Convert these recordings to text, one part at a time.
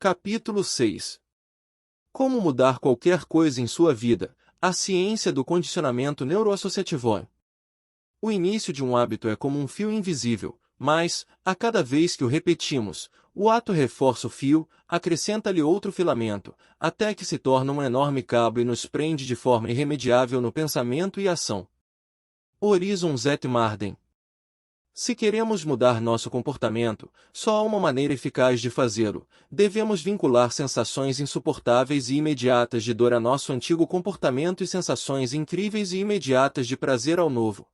Capítulo 6. Como mudar qualquer coisa em sua vida, a ciência do condicionamento neuroassociativo. O início de um hábito é como um fio invisível, mas, a cada vez que o repetimos, o ato reforça o fio, acrescenta-lhe outro filamento, até que se torna um enorme cabo e nos prende de forma irremediável no pensamento e ação. Horizon Zet Marden. Se queremos mudar nosso comportamento, só há uma maneira eficaz de fazê-lo. Devemos vincular sensações insuportáveis e imediatas de dor a nosso antigo comportamento e sensações incríveis e imediatas de prazer ao novo.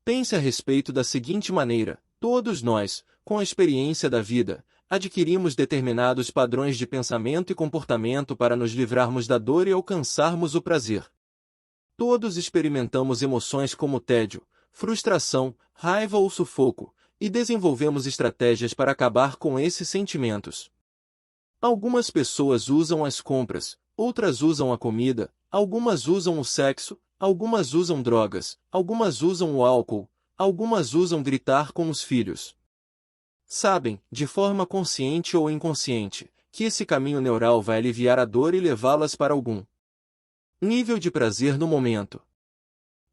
Pense a respeito da seguinte maneira: todos nós, com a experiência da vida, adquirimos determinados padrões de pensamento e comportamento para nos livrarmos da dor e alcançarmos o prazer. Todos experimentamos emoções como tédio, frustração, raiva ou sufoco, e desenvolvemos estratégias para acabar com esses sentimentos. Algumas pessoas usam as compras, outras usam a comida, algumas usam o sexo, algumas usam drogas, algumas usam o álcool, algumas usam gritar com os filhos. Sabem, de forma consciente ou inconsciente, que esse caminho neural vai aliviar a dor e levá-las para algum nível de prazer no momento.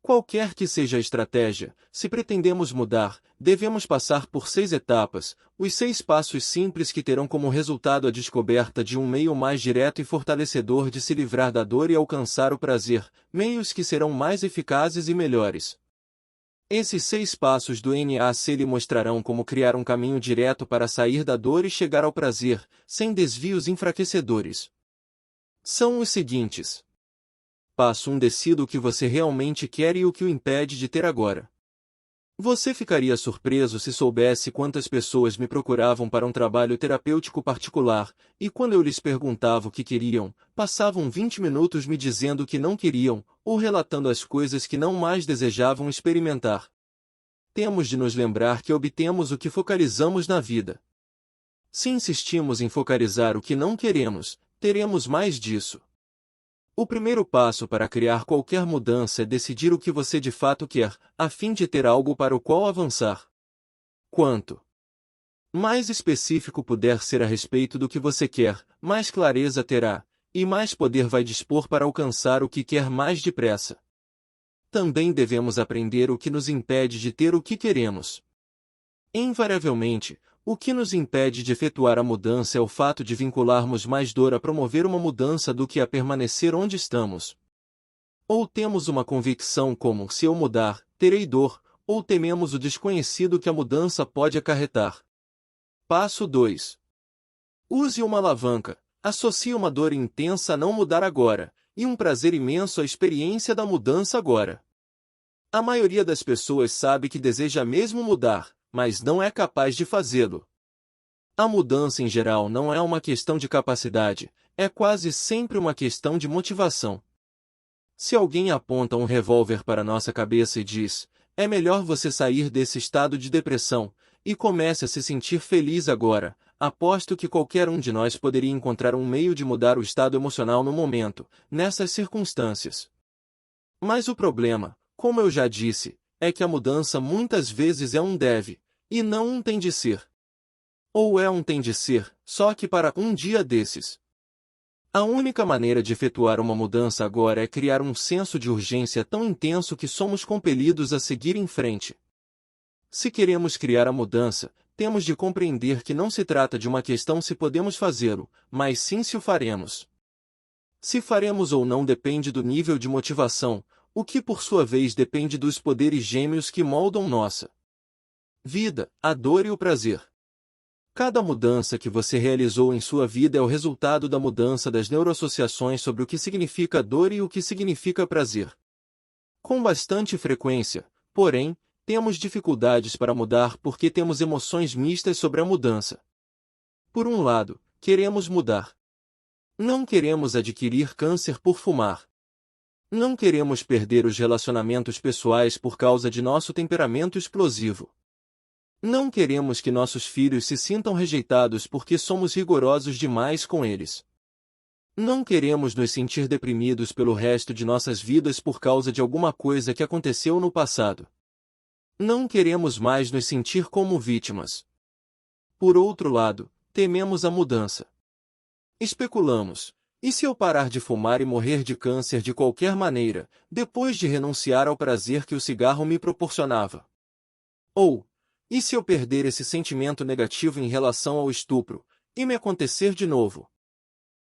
Qualquer que seja a estratégia, se pretendemos mudar, devemos passar por 6 etapas, os 6 passos simples que terão como resultado a descoberta de um meio mais direto e fortalecedor de se livrar da dor e alcançar o prazer, meios que serão mais eficazes e melhores. Esses 6 passos do NAC lhe mostrarão como criar um caminho direto para sair da dor e chegar ao prazer, sem desvios enfraquecedores. São os seguintes. Passo 1. Decida o que você realmente quer e o que o impede de ter agora. Você ficaria surpreso se soubesse quantas pessoas me procuravam para um trabalho terapêutico particular, e quando eu lhes perguntava o que queriam, passavam 20 minutos me dizendo que não queriam, ou relatando as coisas que não mais desejavam experimentar. Temos de nos lembrar que obtemos o que focalizamos na vida. Se insistimos em focalizar o que não queremos, teremos mais disso. O primeiro passo para criar qualquer mudança é decidir o que você de fato quer, a fim de ter algo para o qual avançar. Quanto mais específico puder ser a respeito do que você quer, mais clareza terá, e mais poder vai dispor para alcançar o que quer mais depressa. Também devemos aprender o que nos impede de ter o que queremos. Invariavelmente, o que nos impede de efetuar a mudança é o fato de vincularmos mais dor a promover uma mudança do que a permanecer onde estamos. Ou temos uma convicção como, se eu mudar, terei dor, ou tememos o desconhecido que a mudança pode acarretar. Passo 2. Use uma alavanca. Associe uma dor intensa a não mudar agora, e um prazer imenso à experiência da mudança agora. A maioria das pessoas sabe que deseja mesmo mudar, mas não é capaz de fazê-lo. A mudança em geral não é uma questão de capacidade, é quase sempre uma questão de motivação. Se alguém aponta um revólver para nossa cabeça e diz, é melhor você sair desse estado de depressão, e comece a se sentir feliz agora, aposto que qualquer um de nós poderia encontrar um meio de mudar o estado emocional no momento, nessas circunstâncias. Mas o problema, como eu já disse, é que a mudança muitas vezes é um deve, e não um tem de ser. Ou é um tem de ser, só que para um dia desses. A única maneira de efetuar uma mudança agora é criar um senso de urgência tão intenso que somos compelidos a seguir em frente. Se queremos criar a mudança, temos de compreender que não se trata de uma questão se podemos fazê-lo, mas sim se o faremos. Se faremos ou não depende do nível de motivação, o que por sua vez depende dos poderes gêmeos que moldam nossa vida, a dor e o prazer. Cada mudança que você realizou em sua vida é o resultado da mudança das neuroassociações sobre o que significa dor e o que significa prazer. Com bastante frequência, porém, temos dificuldades para mudar porque temos emoções mistas sobre a mudança. Por um lado, queremos mudar. Não queremos adquirir câncer por fumar. Não queremos perder os relacionamentos pessoais por causa de nosso temperamento explosivo. Não queremos que nossos filhos se sintam rejeitados porque somos rigorosos demais com eles. Não queremos nos sentir deprimidos pelo resto de nossas vidas por causa de alguma coisa que aconteceu no passado. Não queremos mais nos sentir como vítimas. Por outro lado, tememos a mudança. Especulamos. E se eu parar de fumar e morrer de câncer de qualquer maneira, depois de renunciar ao prazer que o cigarro me proporcionava? Ou, e se eu perder esse sentimento negativo em relação ao estupro, e me acontecer de novo?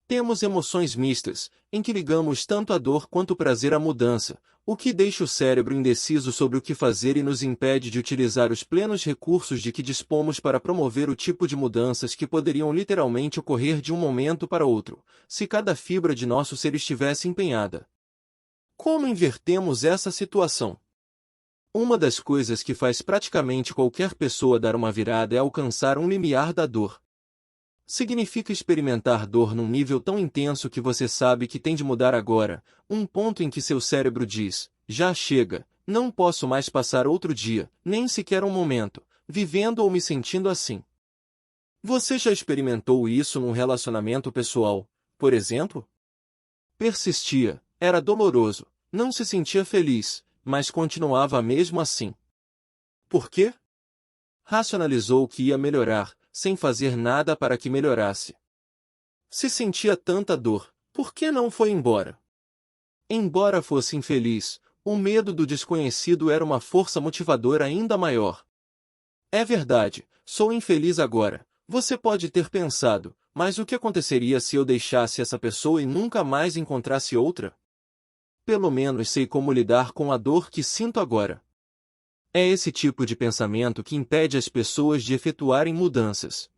Temos emoções mistas, em que ligamos tanto a dor quanto o prazer à mudança, o que deixa o cérebro indeciso sobre o que fazer e nos impede de utilizar os plenos recursos de que dispomos para promover o tipo de mudanças que poderiam literalmente ocorrer de um momento para outro, se cada fibra de nosso ser estivesse empenhada. Como invertemos essa situação? Uma das coisas que faz praticamente qualquer pessoa dar uma virada é alcançar um limiar da dor. Significa experimentar dor num nível tão intenso que você sabe que tem de mudar agora, um ponto em que seu cérebro diz, já chega, não posso mais passar outro dia, nem sequer um momento, vivendo ou me sentindo assim. Você já experimentou isso num relacionamento pessoal, por exemplo? Persistia, era doloroso, não se sentia feliz, mas continuava mesmo assim. Por quê? Racionalizou que ia melhorar, sem fazer nada para que melhorasse. Se sentia tanta dor, por que não foi embora? Embora fosse infeliz, o medo do desconhecido era uma força motivadora ainda maior. É verdade, sou infeliz agora, você pode ter pensado, mas o que aconteceria se eu deixasse essa pessoa e nunca mais encontrasse outra? Pelo menos sei como lidar com a dor que sinto agora. É esse tipo de pensamento que impede as pessoas de efetuarem mudanças.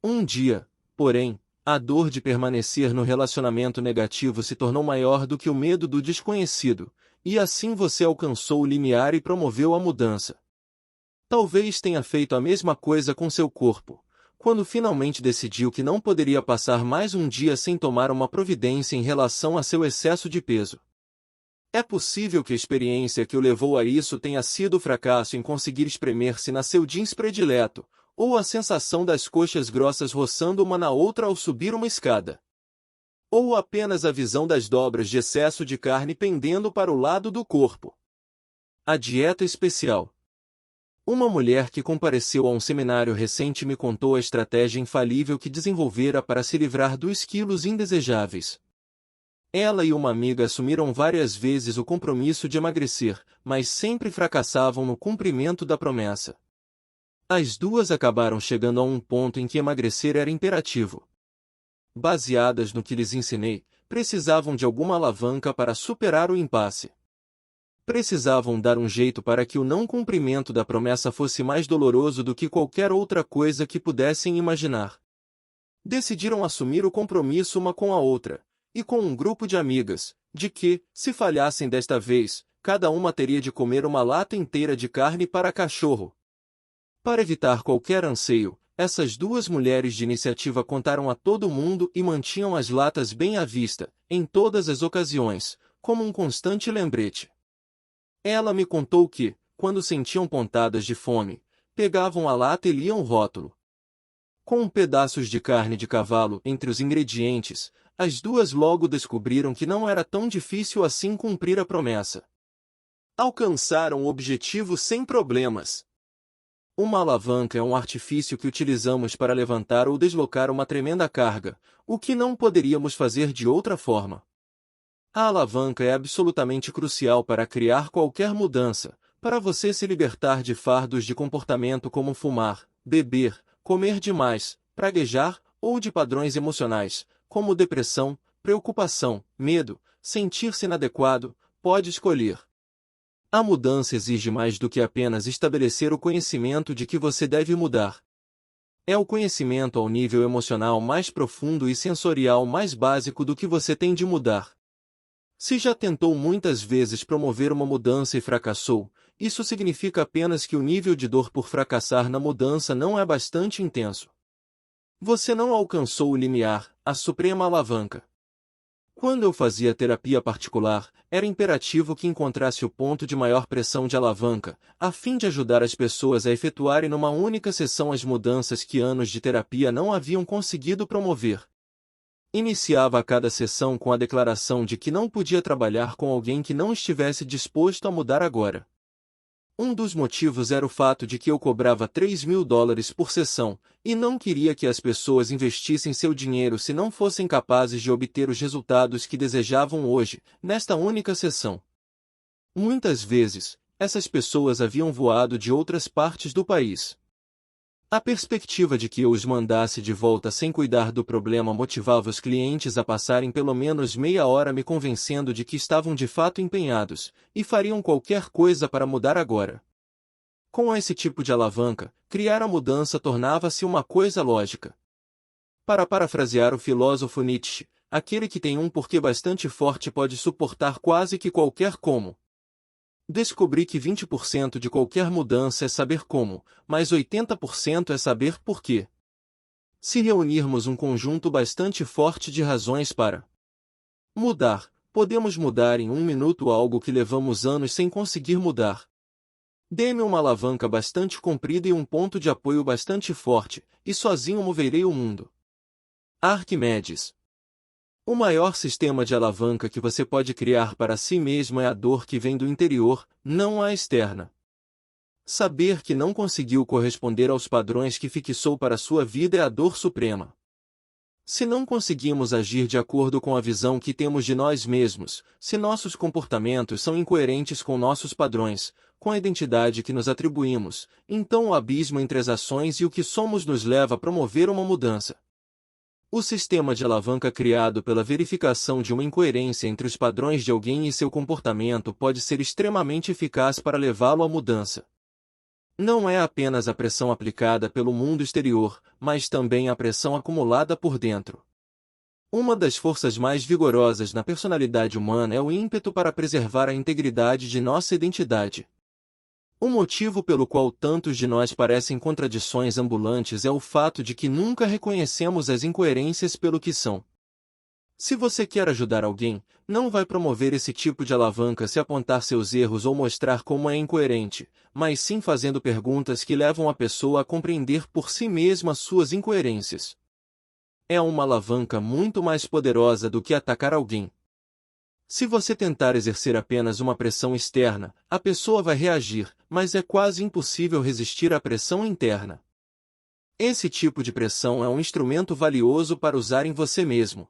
Um dia, porém, a dor de permanecer no relacionamento negativo se tornou maior do que o medo do desconhecido, e assim você alcançou o limiar e promoveu a mudança. Talvez tenha feito a mesma coisa com seu corpo, quando finalmente decidiu que não poderia passar mais um dia sem tomar uma providência em relação a seu excesso de peso. É possível que a experiência que o levou a isso tenha sido o fracasso em conseguir espremer-se na seu jeans predileto, ou a sensação das coxas grossas roçando uma na outra ao subir uma escada. Ou apenas a visão das dobras de excesso de carne pendendo para o lado do corpo. A dieta especial. Uma mulher que compareceu a um seminário recente me contou a estratégia infalível que desenvolvera para se livrar dos quilos indesejáveis. Ela e uma amiga assumiram várias vezes o compromisso de emagrecer, mas sempre fracassavam no cumprimento da promessa. As duas acabaram chegando a um ponto em que emagrecer era imperativo. Baseadas no que lhes ensinei, precisavam de alguma alavanca para superar o impasse. Precisavam dar um jeito para que o não cumprimento da promessa fosse mais doloroso do que qualquer outra coisa que pudessem imaginar. Decidiram assumir o compromisso uma com a outra, e com um grupo de amigas, de que, se falhassem desta vez, cada uma teria de comer uma lata inteira de carne para cachorro. Para evitar qualquer anseio, essas duas mulheres de iniciativa contaram a todo mundo e mantinham as latas bem à vista, em todas as ocasiões, como um constante lembrete. Ela me contou que, quando sentiam pontadas de fome, pegavam a lata e liam o rótulo. Com pedaços de carne de cavalo entre os ingredientes, as duas logo descobriram que não era tão difícil assim cumprir a promessa. Alcançaram o objetivo sem problemas. Uma alavanca é um artifício que utilizamos para levantar ou deslocar uma tremenda carga, o que não poderíamos fazer de outra forma. A alavanca é absolutamente crucial para criar qualquer mudança, para você se libertar de fardos de comportamento como fumar, beber, comer demais, praguejar, ou de padrões emocionais, como depressão, preocupação, medo, sentir-se inadequado, pode escolher. A mudança exige mais do que apenas estabelecer o conhecimento de que você deve mudar. É o conhecimento ao nível emocional mais profundo e sensorial mais básico do que você tem de mudar. Se já tentou muitas vezes promover uma mudança e fracassou, isso significa apenas que o nível de dor por fracassar na mudança não é bastante intenso. Você não alcançou o limiar, a suprema alavanca. Quando eu fazia terapia particular, era imperativo que encontrasse o ponto de maior pressão de alavanca, a fim de ajudar as pessoas a efetuarem numa única sessão as mudanças que anos de terapia não haviam conseguido promover. Iniciava a cada sessão com a declaração de que não podia trabalhar com alguém que não estivesse disposto a mudar agora. Um dos motivos era o fato de que eu cobrava $3.000 por sessão, e não queria que as pessoas investissem seu dinheiro se não fossem capazes de obter os resultados que desejavam hoje, nesta única sessão. Muitas vezes, essas pessoas haviam voado de outras partes do país. A perspectiva de que eu os mandasse de volta sem cuidar do problema motivava os clientes a passarem pelo menos meia hora me convencendo de que estavam de fato empenhados, e fariam qualquer coisa para mudar agora. Com esse tipo de alavanca, criar a mudança tornava-se uma coisa lógica. Para parafrasear o filósofo Nietzsche, aquele que tem um porquê bastante forte pode suportar quase que qualquer como. Descobri que 20% de qualquer mudança é saber como, mas 80% é saber por quê. Se reunirmos um conjunto bastante forte de razões para mudar, podemos mudar em 1 minuto algo que levamos anos sem conseguir mudar. Dê-me uma alavanca bastante comprida e um ponto de apoio bastante forte, e sozinho moverei o mundo. Arquimedes. O maior sistema de alavanca que você pode criar para si mesmo é a dor que vem do interior, não a externa. Saber que não conseguiu corresponder aos padrões que fixou para sua vida é a dor suprema. Se não conseguimos agir de acordo com a visão que temos de nós mesmos, se nossos comportamentos são incoerentes com nossos padrões, com a identidade que nos atribuímos, então o abismo entre as ações e o que somos nos leva a promover uma mudança. O sistema de alavanca criado pela verificação de uma incoerência entre os padrões de alguém e seu comportamento pode ser extremamente eficaz para levá-lo à mudança. Não é apenas a pressão aplicada pelo mundo exterior, mas também a pressão acumulada por dentro. Uma das forças mais vigorosas na personalidade humana é o ímpeto para preservar a integridade de nossa identidade. O motivo pelo qual tantos de nós parecem contradições ambulantes é o fato de que nunca reconhecemos as incoerências pelo que são. Se você quer ajudar alguém, não vai promover esse tipo de alavanca se apontar seus erros ou mostrar como é incoerente, mas sim fazendo perguntas que levam a pessoa a compreender por si mesma suas incoerências. É uma alavanca muito mais poderosa do que atacar alguém. Se você tentar exercer apenas uma pressão externa, a pessoa vai reagir, mas é quase impossível resistir à pressão interna. Esse tipo de pressão é um instrumento valioso para usar em você mesmo.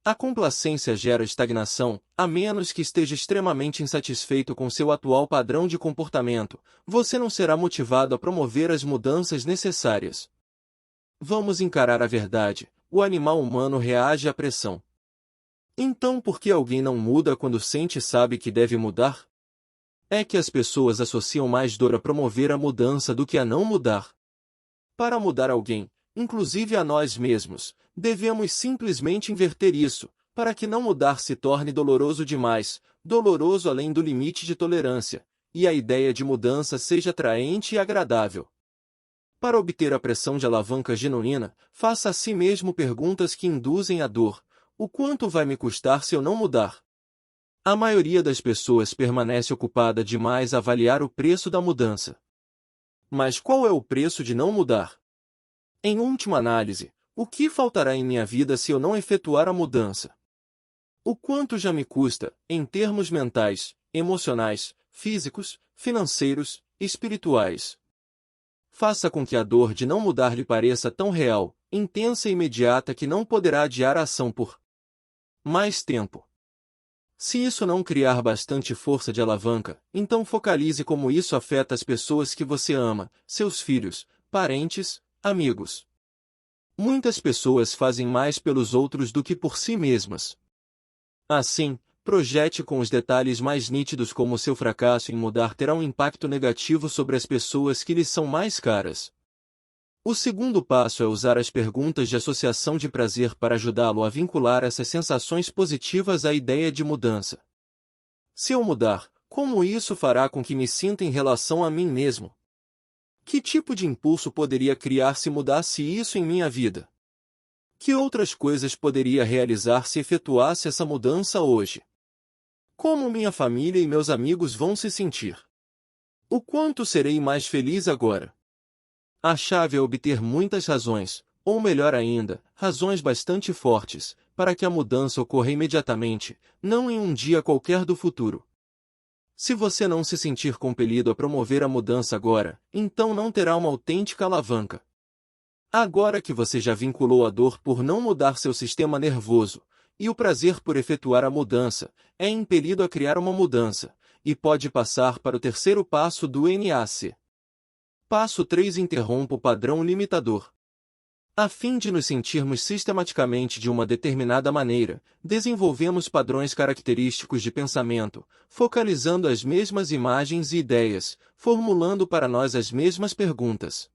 A complacência gera estagnação, a menos que esteja extremamente insatisfeito com seu atual padrão de comportamento, você não será motivado a promover as mudanças necessárias. Vamos encarar a verdade: o animal humano reage à pressão. Então por que alguém não muda quando sente e sabe que deve mudar? É que as pessoas associam mais dor a promover a mudança do que a não mudar. Para mudar alguém, inclusive a nós mesmos, devemos simplesmente inverter isso, para que não mudar se torne doloroso demais, doloroso além do limite de tolerância, e a ideia de mudança seja atraente e agradável. Para obter a pressão de alavanca genuína, faça a si mesmo perguntas que induzem a dor. O quanto vai me custar se eu não mudar? A maioria das pessoas permanece ocupada demais a avaliar o preço da mudança. Mas qual é o preço de não mudar? Em última análise, o que faltará em minha vida se eu não efetuar a mudança? O quanto já me custa, em termos mentais, emocionais, físicos, financeiros, espirituais? Faça com que a dor de não mudar lhe pareça tão real, intensa e imediata que não poderá adiar a ação por mais tempo. Se isso não criar bastante força de alavanca, então focalize como isso afeta as pessoas que você ama, seus filhos, parentes, amigos. Muitas pessoas fazem mais pelos outros do que por si mesmas. Assim, projete com os detalhes mais nítidos como seu fracasso em mudar terá um impacto negativo sobre as pessoas que lhe são mais caras. O segundo passo é usar as perguntas de associação de prazer para ajudá-lo a vincular essas sensações positivas à ideia de mudança. Se eu mudar, como isso fará com que me sinta em relação a mim mesmo? Que tipo de impulso poderia criar se mudasse isso em minha vida? Que outras coisas poderia realizar se efetuasse essa mudança hoje? Como minha família e meus amigos vão se sentir? O quanto serei mais feliz agora? A chave é obter muitas razões, ou melhor ainda, razões bastante fortes, para que a mudança ocorra imediatamente, não em um dia qualquer do futuro. Se você não se sentir compelido a promover a mudança agora, então não terá uma autêntica alavanca. Agora que você já vinculou a dor por não mudar seu sistema nervoso, e o prazer por efetuar a mudança, é impelido a criar uma mudança, e pode passar para o terceiro passo do NAC. Passo 3. Interrompa o padrão limitador. A fim de nos sentirmos sistematicamente de uma determinada maneira, desenvolvemos padrões característicos de pensamento, focalizando as mesmas imagens e ideias, formulando para nós as mesmas perguntas.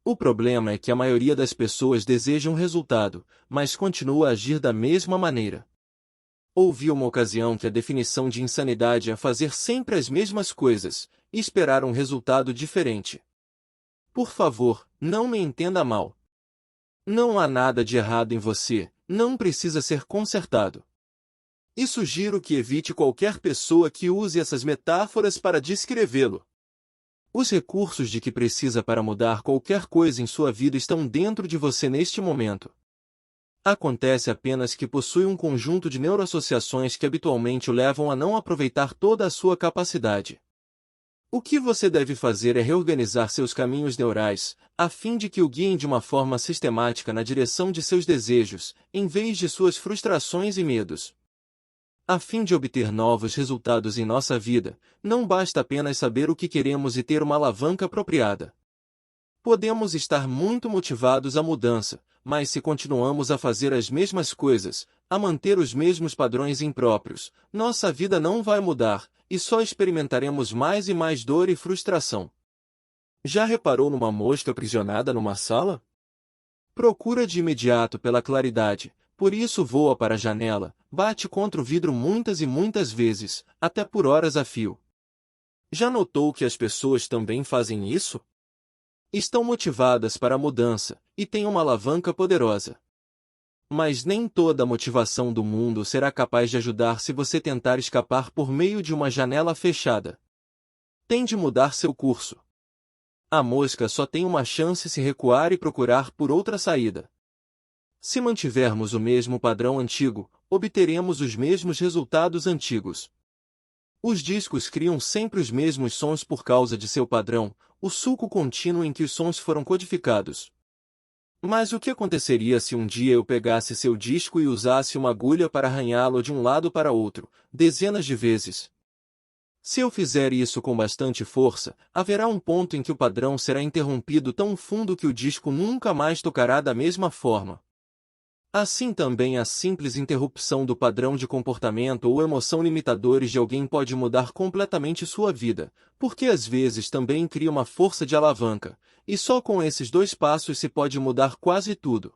O problema é que a maioria das pessoas deseja um resultado, mas continua a agir da mesma maneira. Ouvi uma ocasião que a definição de insanidade é fazer sempre as mesmas coisas, e esperar um resultado diferente. Por favor, não me entenda mal. Não há nada de errado em você, não precisa ser consertado. E sugiro que evite qualquer pessoa que use essas metáforas para descrevê-lo. Os recursos de que precisa para mudar qualquer coisa em sua vida estão dentro de você neste momento. Acontece apenas que possui um conjunto de neuroassociações que habitualmente o levam a não aproveitar toda a sua capacidade. O que você deve fazer é reorganizar seus caminhos neurais, a fim de que o guiem de uma forma sistemática na direção de seus desejos, em vez de suas frustrações e medos. A fim de obter novos resultados em nossa vida, não basta apenas saber o que queremos e ter uma alavanca apropriada. Podemos estar muito motivados à mudança, mas se continuamos a fazer as mesmas coisas, a manter os mesmos padrões impróprios, nossa vida não vai mudar, e só experimentaremos mais e mais dor e frustração. Já reparou numa mosca aprisionada numa sala? Procura de imediato pela claridade, por isso voa para a janela, bate contra o vidro muitas e muitas vezes, até por horas a fio. Já notou que as pessoas também fazem isso? Estão motivadas para a mudança, e têm uma alavanca poderosa. Mas nem toda a motivação do mundo será capaz de ajudar se você tentar escapar por meio de uma janela fechada. Tem de mudar seu curso. A mosca só tem uma chance se recuar e procurar por outra saída. Se mantivermos o mesmo padrão antigo, obteremos os mesmos resultados antigos. Os discos criam sempre os mesmos sons por causa de seu padrão, o sulco contínuo em que os sons foram codificados. Mas o que aconteceria se um dia eu pegasse seu disco e usasse uma agulha para arranhá-lo de um lado para outro, dezenas de vezes? Se eu fizer isso com bastante força, haverá um ponto em que o padrão será interrompido tão fundo que o disco nunca mais tocará da mesma forma. Assim também a simples interrupção do padrão de comportamento ou emoção limitadores de alguém pode mudar completamente sua vida, porque às vezes também cria uma força de alavanca, e só com esses 2 passos se pode mudar quase tudo.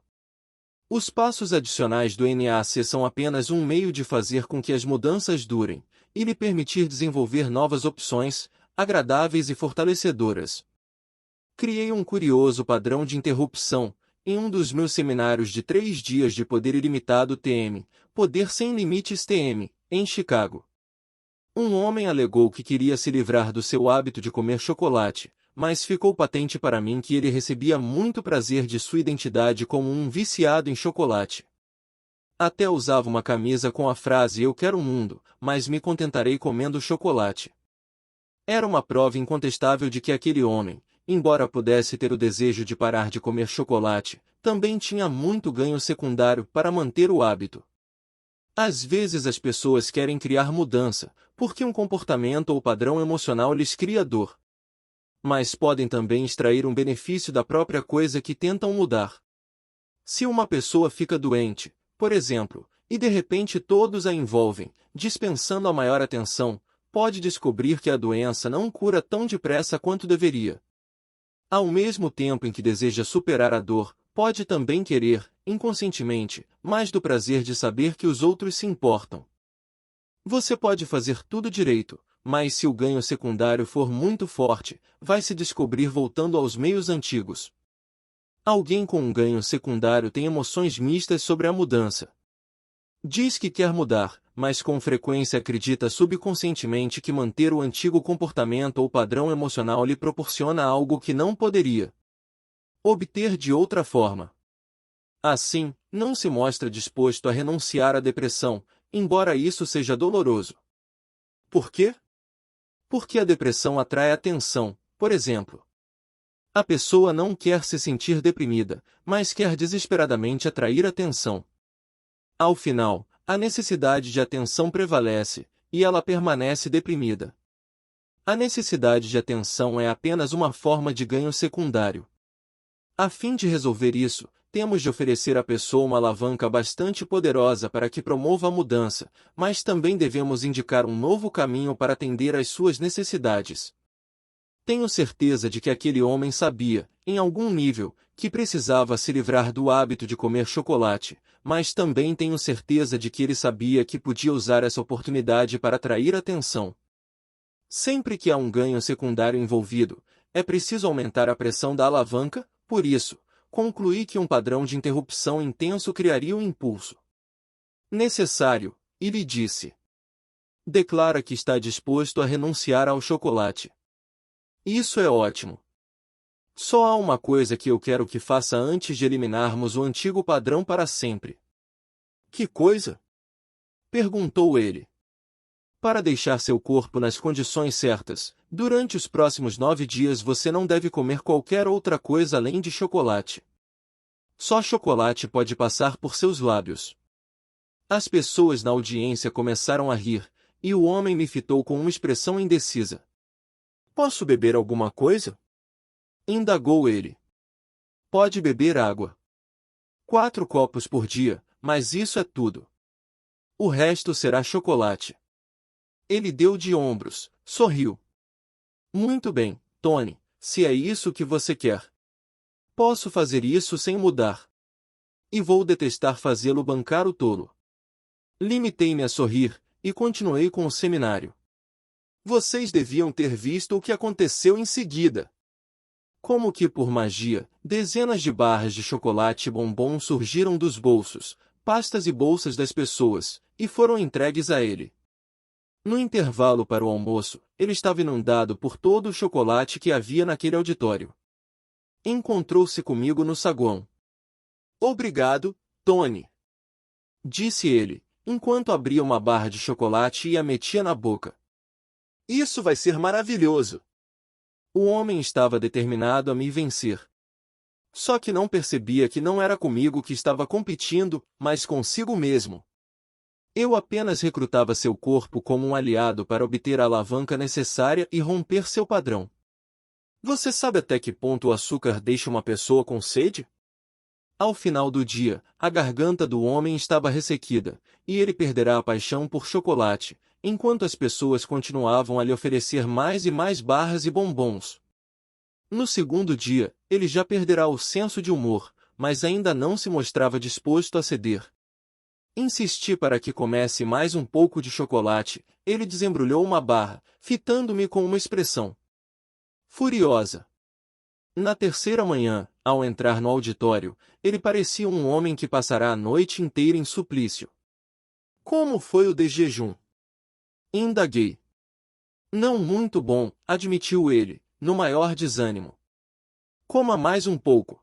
Os passos adicionais do NAC são apenas um meio de fazer com que as mudanças durem, e lhe permitir desenvolver novas opções, agradáveis e fortalecedoras. Criei um curioso padrão de interrupção, em um dos meus seminários de 3 dias de Poder Ilimitado TM, Poder Sem Limites TM, em Chicago. Um homem alegou que queria se livrar do seu hábito de comer chocolate, mas ficou patente para mim que ele recebia muito prazer de sua identidade como um viciado em chocolate. Até usava uma camisa com a frase "Eu quero um mundo, mas me contentarei comendo chocolate". Era uma prova incontestável de que aquele homem, embora pudesse ter o desejo de parar de comer chocolate, também tinha muito ganho secundário para manter o hábito. Às vezes as pessoas querem criar mudança, porque um comportamento ou padrão emocional lhes cria dor. Mas podem também extrair um benefício da própria coisa que tentam mudar. Se uma pessoa fica doente, por exemplo, e de repente todos a envolvem, dispensando a maior atenção, pode descobrir que a doença não cura tão depressa quanto deveria. Ao mesmo tempo em que deseja superar a dor, pode também querer, inconscientemente, mais do prazer de saber que os outros se importam. Você pode fazer tudo direito, mas se o ganho secundário for muito forte, vai se descobrir voltando aos meios antigos. Alguém com um ganho secundário tem emoções mistas sobre a mudança. Diz que quer mudar, mas com frequência acredita subconscientemente que manter o antigo comportamento ou padrão emocional lhe proporciona algo que não poderia obter de outra forma. Assim, não se mostra disposto a renunciar à depressão, embora isso seja doloroso. Por quê? Porque a depressão atrai atenção, por exemplo. A pessoa não quer se sentir deprimida, mas quer desesperadamente atrair atenção. Ao final, a necessidade de atenção prevalece, e ela permanece deprimida. A necessidade de atenção é apenas uma forma de ganho secundário. A fim de resolver isso, temos de oferecer à pessoa uma alavanca bastante poderosa para que promova a mudança, mas também devemos indicar um novo caminho para atender às suas necessidades. Tenho certeza de que aquele homem sabia, em algum nível, que precisava se livrar do hábito de comer chocolate, mas também tenho certeza de que ele sabia que podia usar essa oportunidade para atrair atenção. Sempre que há um ganho secundário envolvido, é preciso aumentar a pressão da alavanca, por isso, concluí que um padrão de interrupção intenso criaria o impulso necessário, e lhe disse. Declara que está disposto a renunciar ao chocolate. Isso é ótimo. Só há uma coisa que eu quero que faça antes de eliminarmos o antigo padrão para sempre. Que coisa? Perguntou ele. Para deixar seu corpo nas condições certas, durante os próximos 9 dias você não deve comer qualquer outra coisa além de chocolate. Só chocolate pode passar por seus lábios. As pessoas na audiência começaram a rir, e o homem me fitou com uma expressão indecisa. Posso beber alguma coisa? Indagou ele. Pode beber água. 4 copos por dia, mas isso é tudo. O resto será chocolate. Ele deu de ombros, sorriu. Muito bem, Tony, se é isso que você quer. Posso fazer isso sem mudar. E vou detestar fazê-lo bancar o tolo. Limitei-me a sorrir, e continuei com o seminário. Vocês deviam ter visto o que aconteceu em seguida. Como que por magia, dezenas de barras de chocolate e bombom surgiram dos bolsos, pastas e bolsas das pessoas, e foram entregues a ele. No intervalo para o almoço, ele estava inundado por todo o chocolate que havia naquele auditório. Encontrou-se comigo no saguão. Obrigado, Tony. Disse ele, enquanto abria uma barra de chocolate e a metia na boca. Isso vai ser maravilhoso. O homem estava determinado a me vencer. Só que não percebia que não era comigo que estava competindo, mas consigo mesmo. Eu apenas recrutava seu corpo como um aliado para obter a alavanca necessária e romper seu padrão. Você sabe até que ponto o açúcar deixa uma pessoa com sede? Ao final do dia, a garganta do homem estava ressequida, e ele perderá a paixão por chocolate, enquanto as pessoas continuavam a lhe oferecer mais e mais barras e bombons. No segundo dia, ele já perderá o senso de humor, mas ainda não se mostrava disposto a ceder. Insisti para que comesse mais um pouco de chocolate, ele desembrulhou uma barra, fitando-me com uma expressão furiosa. Na terceira manhã, ao entrar no auditório, ele parecia um homem que passará a noite inteira em suplício. Como foi o desjejum? Indaguei. Não muito bom, admitiu ele, no maior desânimo. Coma mais um pouco.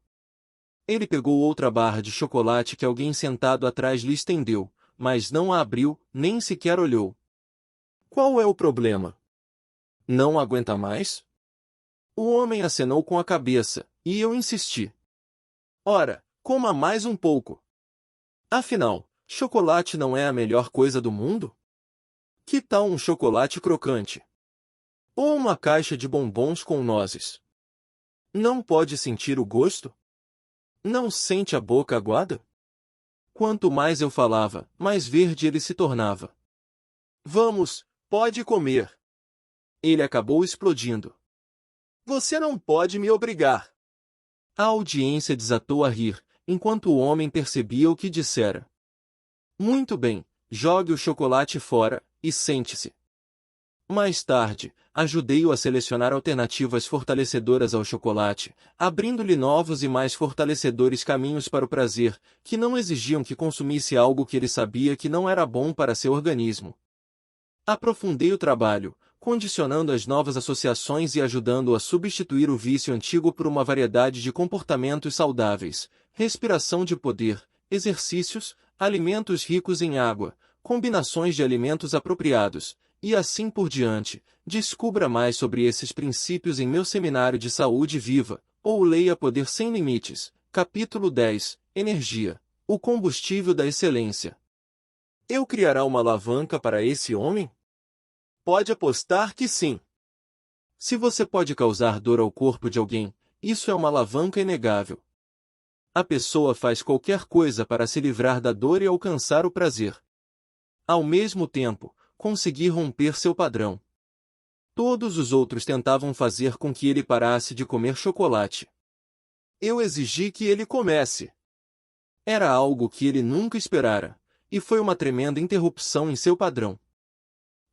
Ele pegou outra barra de chocolate que alguém sentado atrás lhe estendeu, mas não a abriu, nem sequer olhou. Qual é o problema? Não aguenta mais? O homem acenou com a cabeça, e eu insisti. Ora, coma mais um pouco. Afinal, chocolate não é a melhor coisa do mundo? Que tal um chocolate crocante? Ou uma caixa de bombons com nozes? Não pode sentir o gosto? Não sente a boca aguada? Quanto mais eu falava, mais verde ele se tornava. Vamos, pode comer. Ele acabou explodindo. Você não pode me obrigar. A audiência desatou a rir, enquanto o homem percebia o que dissera. Muito bem, jogue o chocolate fora, e sente-se. Mais tarde, ajudei-o a selecionar alternativas fortalecedoras ao chocolate, abrindo-lhe novos e mais fortalecedores caminhos para o prazer, que não exigiam que consumisse algo que ele sabia que não era bom para seu organismo. Aprofundei o trabalho, condicionando as novas associações e ajudando-o a substituir o vício antigo por uma variedade de comportamentos saudáveis, respiração de poder, exercícios, alimentos ricos em água, combinações de alimentos apropriados, e assim por diante. Descubra mais sobre esses princípios em meu seminário de Saúde Viva, ou leia Poder Sem Limites, capítulo 10, Energia, o combustível da excelência. Eu criará uma alavanca para esse homem? Pode apostar que sim. Se você pode causar dor ao corpo de alguém, isso é uma alavanca inegável. A pessoa faz qualquer coisa para se livrar da dor e alcançar o prazer. Ao mesmo tempo, conseguir romper seu padrão. Todos os outros tentavam fazer com que ele parasse de comer chocolate. Eu exigi que ele comesse. Era algo que ele nunca esperara, e foi uma tremenda interrupção em seu padrão.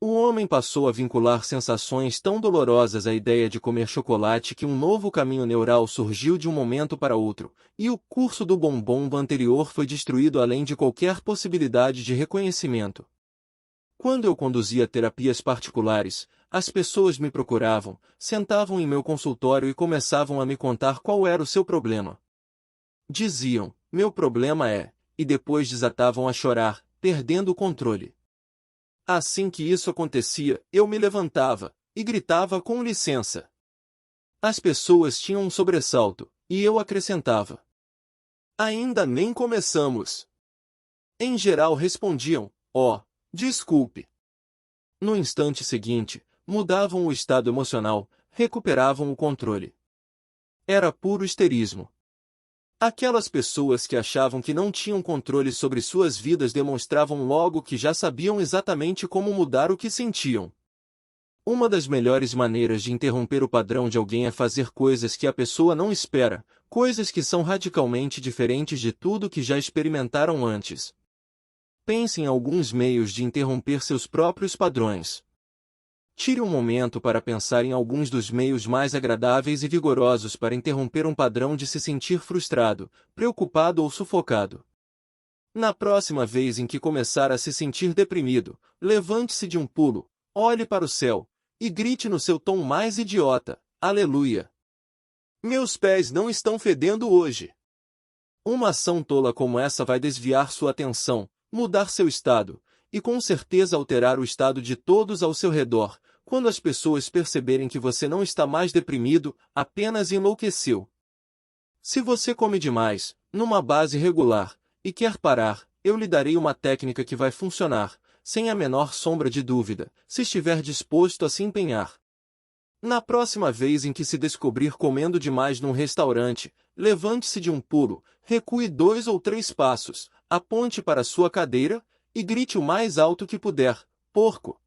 O homem passou a vincular sensações tão dolorosas à ideia de comer chocolate que um novo caminho neural surgiu de um momento para outro, e o curso do bombom anterior foi destruído além de qualquer possibilidade de reconhecimento. Quando eu conduzia terapias particulares, as pessoas me procuravam, sentavam em meu consultório e começavam a me contar qual era o seu problema. Diziam, meu problema é, e depois desatavam a chorar, perdendo o controle. Assim que isso acontecia, eu me levantava e gritava com licença. As pessoas tinham um sobressalto, e eu acrescentava. Ainda nem começamos. Em geral respondiam, desculpe. No instante seguinte, mudavam o estado emocional, recuperavam o controle. Era puro histerismo. Aquelas pessoas que achavam que não tinham controle sobre suas vidas demonstravam logo que já sabiam exatamente como mudar o que sentiam. Uma das melhores maneiras de interromper o padrão de alguém é fazer coisas que a pessoa não espera, coisas que são radicalmente diferentes de tudo que já experimentaram antes. Pense em alguns meios de interromper seus próprios padrões. Tire um momento para pensar em alguns dos meios mais agradáveis e vigorosos para interromper um padrão de se sentir frustrado, preocupado ou sufocado. Na próxima vez em que começar a se sentir deprimido, levante-se de um pulo, olhe para o céu, e grite no seu tom mais idiota, aleluia! Meus pés não estão fedendo hoje. Uma ação tola como essa vai desviar sua atenção, mudar seu estado, e com certeza alterar o estado de todos ao seu redor, quando as pessoas perceberem que você não está mais deprimido, apenas enlouqueceu. Se você come demais, numa base regular, e quer parar, eu lhe darei uma técnica que vai funcionar, sem a menor sombra de dúvida, se estiver disposto a se empenhar. Na próxima vez em que se descobrir comendo demais num restaurante, levante-se de um pulo, recue 2 ou 3 passos, aponte para sua cadeira, e grite o mais alto que puder, porco.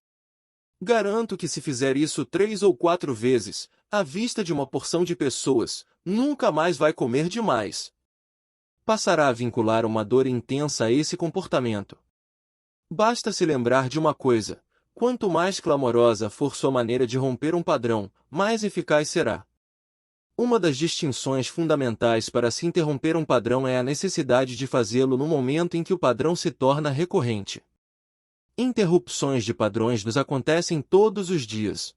Garanto que se fizer isso 3 ou 4 vezes, à vista de uma porção de pessoas, nunca mais vai comer demais. Passará a vincular uma dor intensa a esse comportamento. Basta se lembrar de uma coisa: quanto mais clamorosa for sua maneira de romper um padrão, mais eficaz será. Uma das distinções fundamentais para se interromper um padrão é a necessidade de fazê-lo no momento em que o padrão se torna recorrente. Interrupções de padrões nos acontecem todos os dias.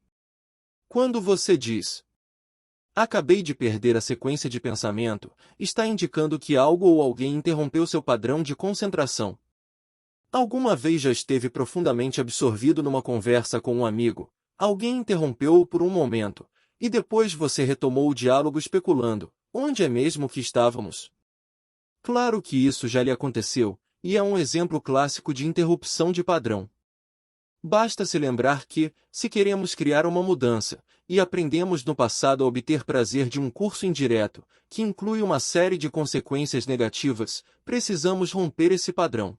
Quando você diz, acabei de perder a sequência de pensamento, está indicando que algo ou alguém interrompeu seu padrão de concentração. Alguma vez já esteve profundamente absorvido numa conversa com um amigo, alguém interrompeu-o por um momento, e depois você retomou o diálogo especulando, onde é mesmo que estávamos? Claro que isso já lhe aconteceu, e é um exemplo clássico de interrupção de padrão. Basta se lembrar que, se queremos criar uma mudança, e aprendemos no passado a obter prazer de um curso indireto, que inclui uma série de consequências negativas, precisamos romper esse padrão.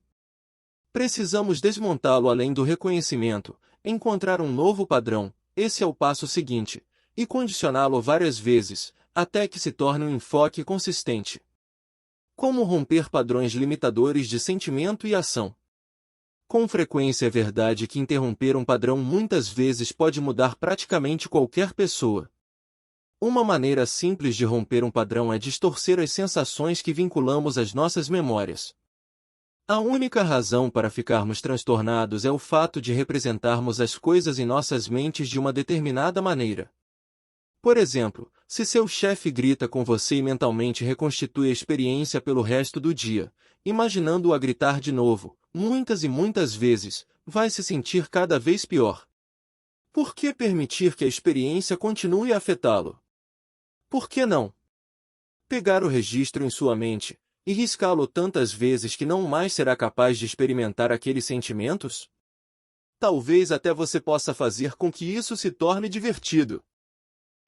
Precisamos desmontá-lo além do reconhecimento, encontrar um novo padrão, esse é o passo seguinte, e condicioná-lo várias vezes, até que se torne um enfoque consistente. Como romper padrões limitadores de sentimento e ação? Com frequência é verdade que interromper um padrão muitas vezes pode mudar praticamente qualquer pessoa. Uma maneira simples de romper um padrão é distorcer as sensações que vinculamos às nossas memórias. A única razão para ficarmos transtornados é o fato de representarmos as coisas em nossas mentes de uma determinada maneira. Por exemplo, se seu chefe grita com você e mentalmente reconstitui a experiência pelo resto do dia, imaginando-o a gritar de novo, muitas e muitas vezes, vai se sentir cada vez pior. Por que permitir que a experiência continue a afetá-lo? Por que não pegar o registro em sua mente e riscá-lo tantas vezes que não mais será capaz de experimentar aqueles sentimentos? Talvez até você possa fazer com que isso se torne divertido.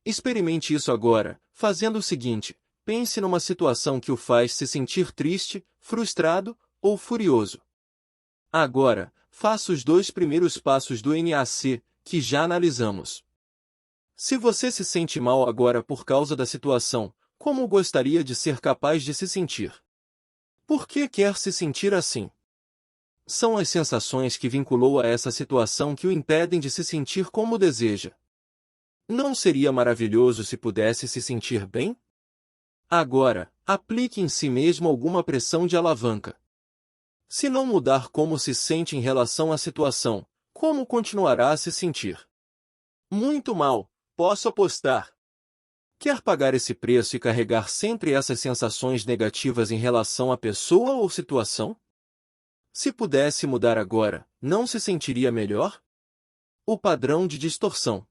Experimente isso agora, fazendo o seguinte: pense numa situação que o faz se sentir triste, frustrado ou furioso. Agora, faça os 2 primeiros passos do NAC, que já analisamos. Se você se sente mal agora por causa da situação, como gostaria de ser capaz de se sentir? Por que quer se sentir assim? São as sensações que vinculou a essa situação que o impedem de se sentir como deseja. Não seria maravilhoso se pudesse se sentir bem? Agora, aplique em si mesmo alguma pressão de alavanca. Se não mudar como se sente em relação à situação, como continuará a se sentir? Muito mal, posso apostar. Quer pagar esse preço e carregar sempre essas sensações negativas em relação à pessoa ou situação? Se pudesse mudar agora, não se sentiria melhor? O padrão de distorção.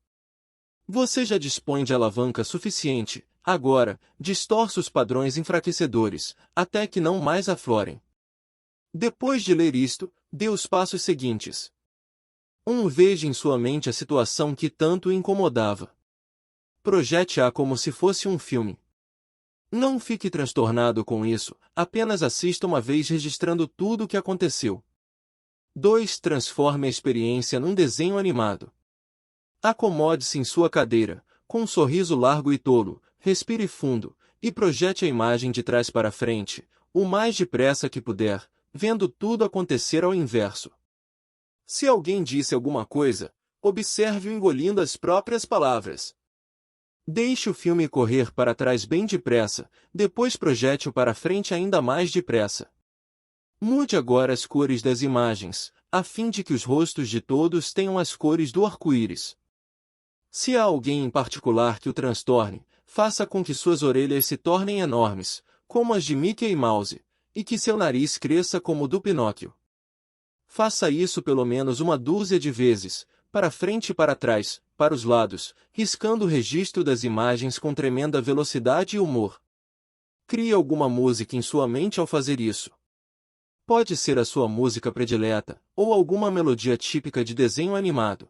Você já dispõe de alavanca suficiente, agora, distorça os padrões enfraquecedores, até que não mais aflorem. Depois de ler isto, dê os passos seguintes. 1. Veja em sua mente a situação que tanto o incomodava. Projete-a como se fosse um filme. Não fique transtornado com isso, apenas assista uma vez registrando tudo o que aconteceu. 2. Transforme a experiência num desenho animado. Acomode-se em sua cadeira, com um sorriso largo e tolo, respire fundo, e projete a imagem de trás para frente, o mais depressa que puder, vendo tudo acontecer ao inverso. Se alguém disse alguma coisa, observe-o engolindo as próprias palavras. Deixe o filme correr para trás bem depressa, depois projete-o para frente ainda mais depressa. Mude agora as cores das imagens, a fim de que os rostos de todos tenham as cores do arco-íris. Se há alguém em particular que o transtorne, faça com que suas orelhas se tornem enormes, como as de Mickey Mouse, e que seu nariz cresça como o do Pinóquio. Faça isso pelo menos 1 dúzia de vezes, para frente e para trás, para os lados, riscando o registro das imagens com tremenda velocidade e humor. Crie alguma música em sua mente ao fazer isso. Pode ser a sua música predileta, ou alguma melodia típica de desenho animado.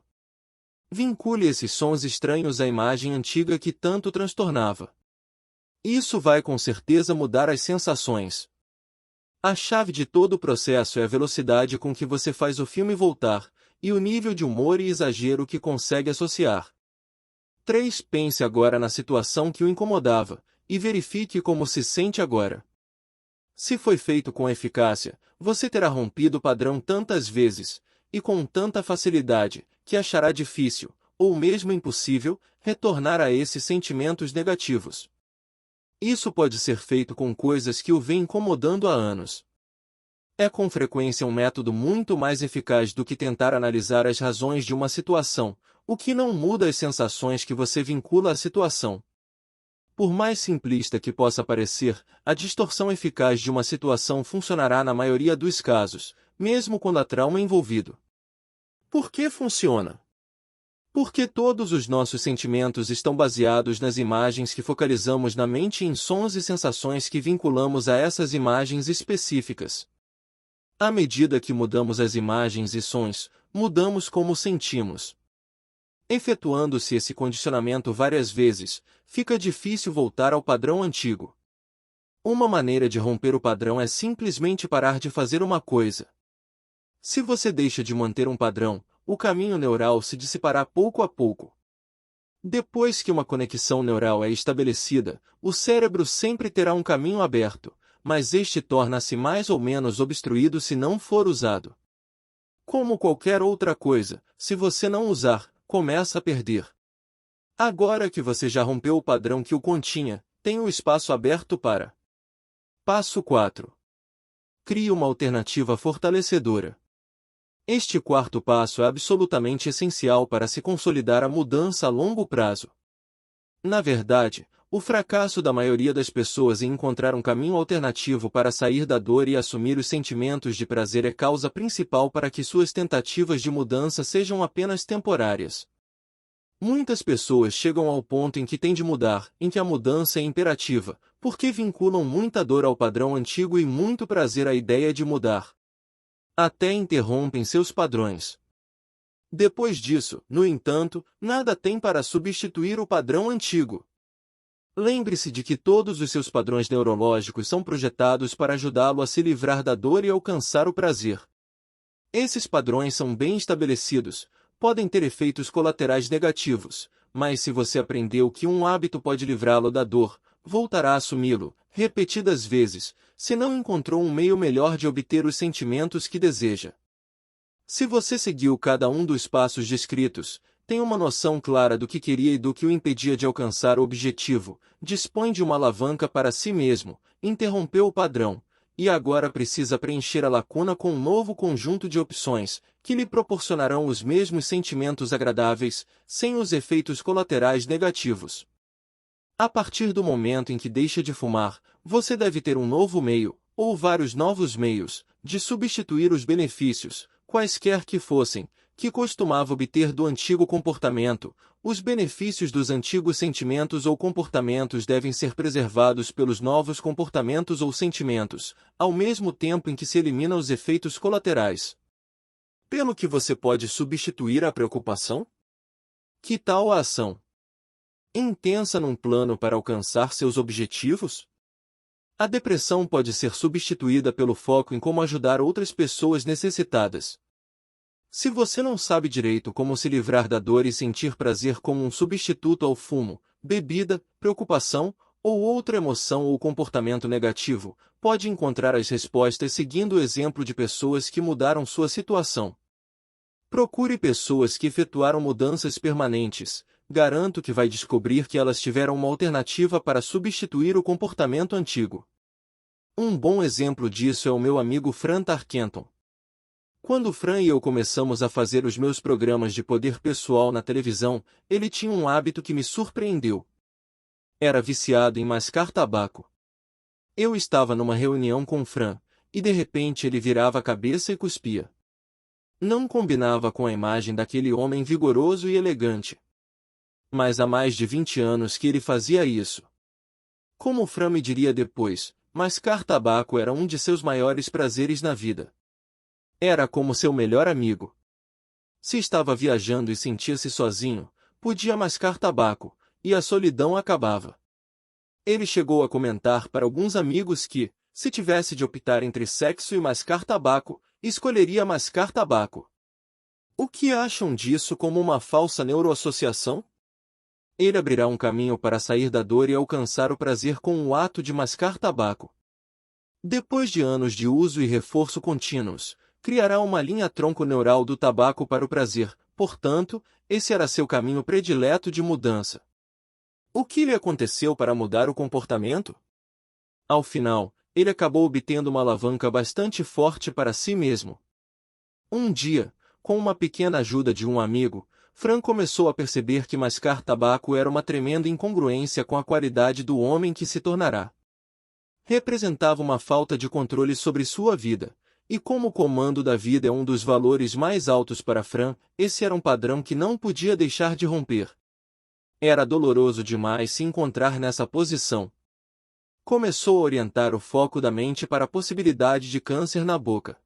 Vincule esses sons estranhos à imagem antiga que tanto transtornava. Isso vai com certeza mudar as sensações. A chave de todo o processo é a velocidade com que você faz o filme voltar, e o nível de humor e exagero que consegue associar. 3. Pense agora na situação que o incomodava, e verifique como se sente agora. Se foi feito com eficácia, você terá rompido o padrão tantas vezes, e com tanta facilidade, que achará difícil, ou mesmo impossível, retornar a esses sentimentos negativos. Isso pode ser feito com coisas que o vêm incomodando há anos. É com frequência um método muito mais eficaz do que tentar analisar as razões de uma situação, o que não muda as sensações que você vincula à situação. Por mais simplista que possa parecer, a distorção eficaz de uma situação funcionará na maioria dos casos, mesmo quando há trauma envolvido. Por que funciona? Porque todos os nossos sentimentos estão baseados nas imagens que focalizamos na mente e em sons e sensações que vinculamos a essas imagens específicas. À medida que mudamos as imagens e sons, mudamos como sentimos. Efetuando-se esse condicionamento várias vezes, fica difícil voltar ao padrão antigo. Uma maneira de romper o padrão é simplesmente parar de fazer uma coisa. Se você deixa de manter um padrão, o caminho neural se dissipará pouco a pouco. Depois que uma conexão neural é estabelecida, o cérebro sempre terá um caminho aberto, mas este torna-se mais ou menos obstruído se não for usado. Como qualquer outra coisa, se você não usar, começa a perder. Agora que você já rompeu o padrão que o continha, tem o espaço aberto para. Passo 4. Crie uma alternativa fortalecedora. Este quarto passo é absolutamente essencial para se consolidar a mudança a longo prazo. Na verdade, o fracasso da maioria das pessoas em encontrar um caminho alternativo para sair da dor e assumir os sentimentos de prazer é causa principal para que suas tentativas de mudança sejam apenas temporárias. Muitas pessoas chegam ao ponto em que têm de mudar, em que a mudança é imperativa, porque vinculam muita dor ao padrão antigo e muito prazer à ideia de mudar. Até interrompem seus padrões. Depois disso, no entanto, nada tem para substituir o padrão antigo. Lembre-se de que todos os seus padrões neurológicos são projetados para ajudá-lo a se livrar da dor e alcançar o prazer. Esses padrões são bem estabelecidos, podem ter efeitos colaterais negativos, mas se você aprendeu que um hábito pode livrá-lo da dor, voltará a assumi-lo, repetidas vezes, se não encontrou um meio melhor de obter os sentimentos que deseja. Se você seguiu cada um dos passos descritos, tem uma noção clara do que queria e do que o impedia de alcançar o objetivo, dispõe de uma alavanca para si mesmo, interrompeu o padrão, e agora precisa preencher a lacuna com um novo conjunto de opções, que lhe proporcionarão os mesmos sentimentos agradáveis, sem os efeitos colaterais negativos. A partir do momento em que deixa de fumar, você deve ter um novo meio, ou vários novos meios, de substituir os benefícios, quaisquer que fossem, que costumava obter do antigo comportamento. Os benefícios dos antigos sentimentos ou comportamentos devem ser preservados pelos novos comportamentos ou sentimentos, ao mesmo tempo em que se eliminam os efeitos colaterais. Pelo que você pode substituir a preocupação? Que tal a ação intensa num plano para alcançar seus objetivos? A depressão pode ser substituída pelo foco em como ajudar outras pessoas necessitadas. Se você não sabe direito como se livrar da dor e sentir prazer como um substituto ao fumo, bebida, preocupação, ou outra emoção ou comportamento negativo, pode encontrar as respostas seguindo o exemplo de pessoas que mudaram sua situação. Procure pessoas que efetuaram mudanças permanentes. Garanto que vai descobrir que elas tiveram uma alternativa para substituir o comportamento antigo. Um bom exemplo disso é o meu amigo Fran Tarkenton. Quando Fran e eu começamos a fazer os meus programas de poder pessoal na televisão, ele tinha um hábito que me surpreendeu. Era viciado em mascar tabaco. Eu estava numa reunião com Fran, e de repente ele virava a cabeça e cuspia. Não combinava com a imagem daquele homem vigoroso e elegante. Mas há mais de 20 anos que ele fazia isso. Como Fran me diria depois, mascar tabaco era um de seus maiores prazeres na vida. Era como seu melhor amigo. Se estava viajando e sentia-se sozinho, podia mascar tabaco, e a solidão acabava. Ele chegou a comentar para alguns amigos que, se tivesse de optar entre sexo e mascar tabaco, escolheria mascar tabaco. O que acham disso como uma falsa neuroassociação? Ele abrirá um caminho para sair da dor e alcançar o prazer com o ato de mascar tabaco. Depois de anos de uso e reforço contínuos, criará uma linha-tronco neural do tabaco para o prazer, portanto, esse era seu caminho predileto de mudança. O que lhe aconteceu para mudar o comportamento? Ao final, ele acabou obtendo uma alavanca bastante forte para si mesmo. Um dia, com uma pequena ajuda de um amigo, Fran começou a perceber que mascar tabaco era uma tremenda incongruência com a qualidade do homem que se tornará. Representava uma falta de controle sobre sua vida, e como o comando da vida é um dos valores mais altos para Fran, esse era um padrão que não podia deixar de romper. Era doloroso demais se encontrar nessa posição. Começou a orientar o foco da mente para a possibilidade de câncer na boca.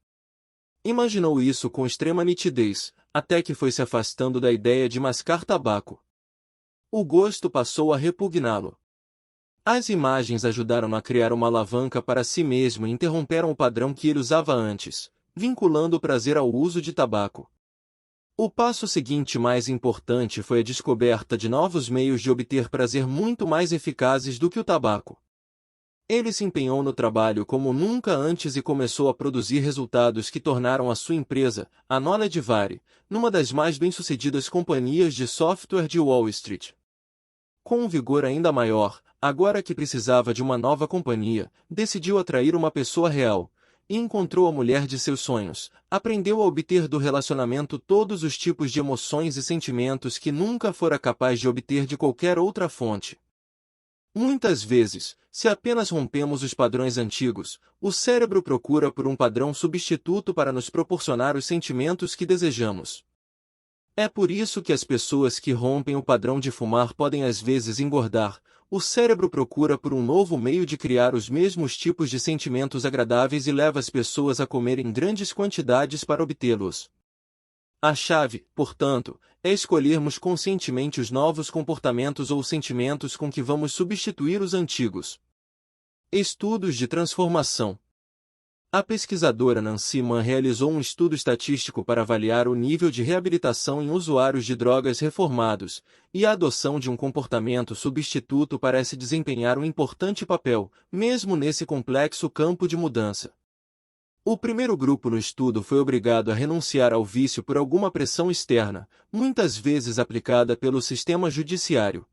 Imaginou isso com extrema nitidez, até que foi se afastando da ideia de mascar tabaco. O gosto passou a repugná-lo. As imagens ajudaram a criar uma alavanca para si mesmo e interromperam o padrão que ele usava antes, vinculando o prazer ao uso de tabaco. O passo seguinte mais importante foi a descoberta de novos meios de obter prazer muito mais eficazes do que o tabaco. Ele se empenhou no trabalho como nunca antes e começou a produzir resultados que tornaram a sua empresa, a Knowledge, numa das mais bem-sucedidas companhias de software de Wall Street. Com um vigor ainda maior, agora que precisava de uma nova companhia, decidiu atrair uma pessoa real, e encontrou a mulher de seus sonhos. Aprendeu a obter do relacionamento todos os tipos de emoções e sentimentos que nunca fora capaz de obter de qualquer outra fonte. Muitas vezes, se apenas rompemos os padrões antigos, o cérebro procura por um padrão substituto para nos proporcionar os sentimentos que desejamos. É por isso que as pessoas que rompem o padrão de fumar podem às vezes engordar. O cérebro procura por um novo meio de criar os mesmos tipos de sentimentos agradáveis e leva as pessoas a comerem grandes quantidades para obtê-los. A chave, portanto, é escolhermos conscientemente os novos comportamentos ou sentimentos com que vamos substituir os antigos. Estudos de transformação. A pesquisadora Nancy Mann realizou um estudo estatístico para avaliar o nível de reabilitação em usuários de drogas reformados, e a adoção de um comportamento substituto parece desempenhar um importante papel, mesmo nesse complexo campo de mudança. O primeiro grupo no estudo foi obrigado a renunciar ao vício por alguma pressão externa, muitas vezes aplicada pelo sistema judiciário.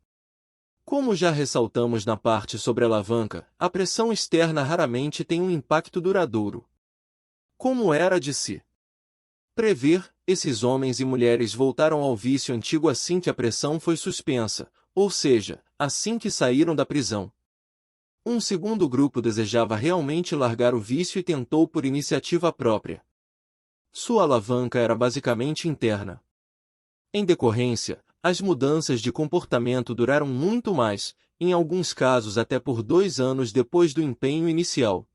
Como já ressaltamos na parte sobre a alavanca, a pressão externa raramente tem um impacto duradouro. Como era de se prever, esses homens e mulheres voltaram ao vício antigo assim que a pressão foi suspensa, ou seja, assim que saíram da prisão. Um segundo grupo desejava realmente largar o vício e tentou por iniciativa própria. Sua alavanca era basicamente interna. Em decorrência, as mudanças de comportamento duraram muito mais, em alguns casos até por 2 anos depois do empenho inicial.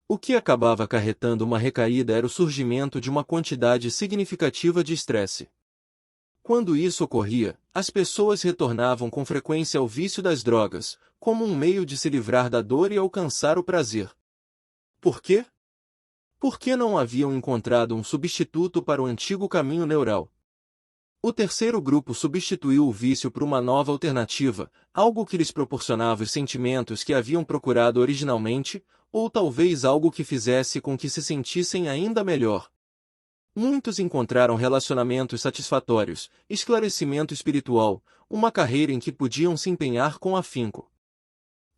O que acabava acarretando uma recaída era o surgimento de uma quantidade significativa de estresse. Quando isso ocorria, as pessoas retornavam com frequência ao vício das drogas, como um meio de se livrar da dor e alcançar o prazer. Por quê? Porque não haviam encontrado um substituto para o antigo caminho neural. O terceiro grupo substituiu o vício por uma nova alternativa, algo que lhes proporcionava os sentimentos que haviam procurado originalmente, ou talvez algo que fizesse com que se sentissem ainda melhor. Muitos encontraram relacionamentos satisfatórios, esclarecimento espiritual, uma carreira em que podiam se empenhar com afinco.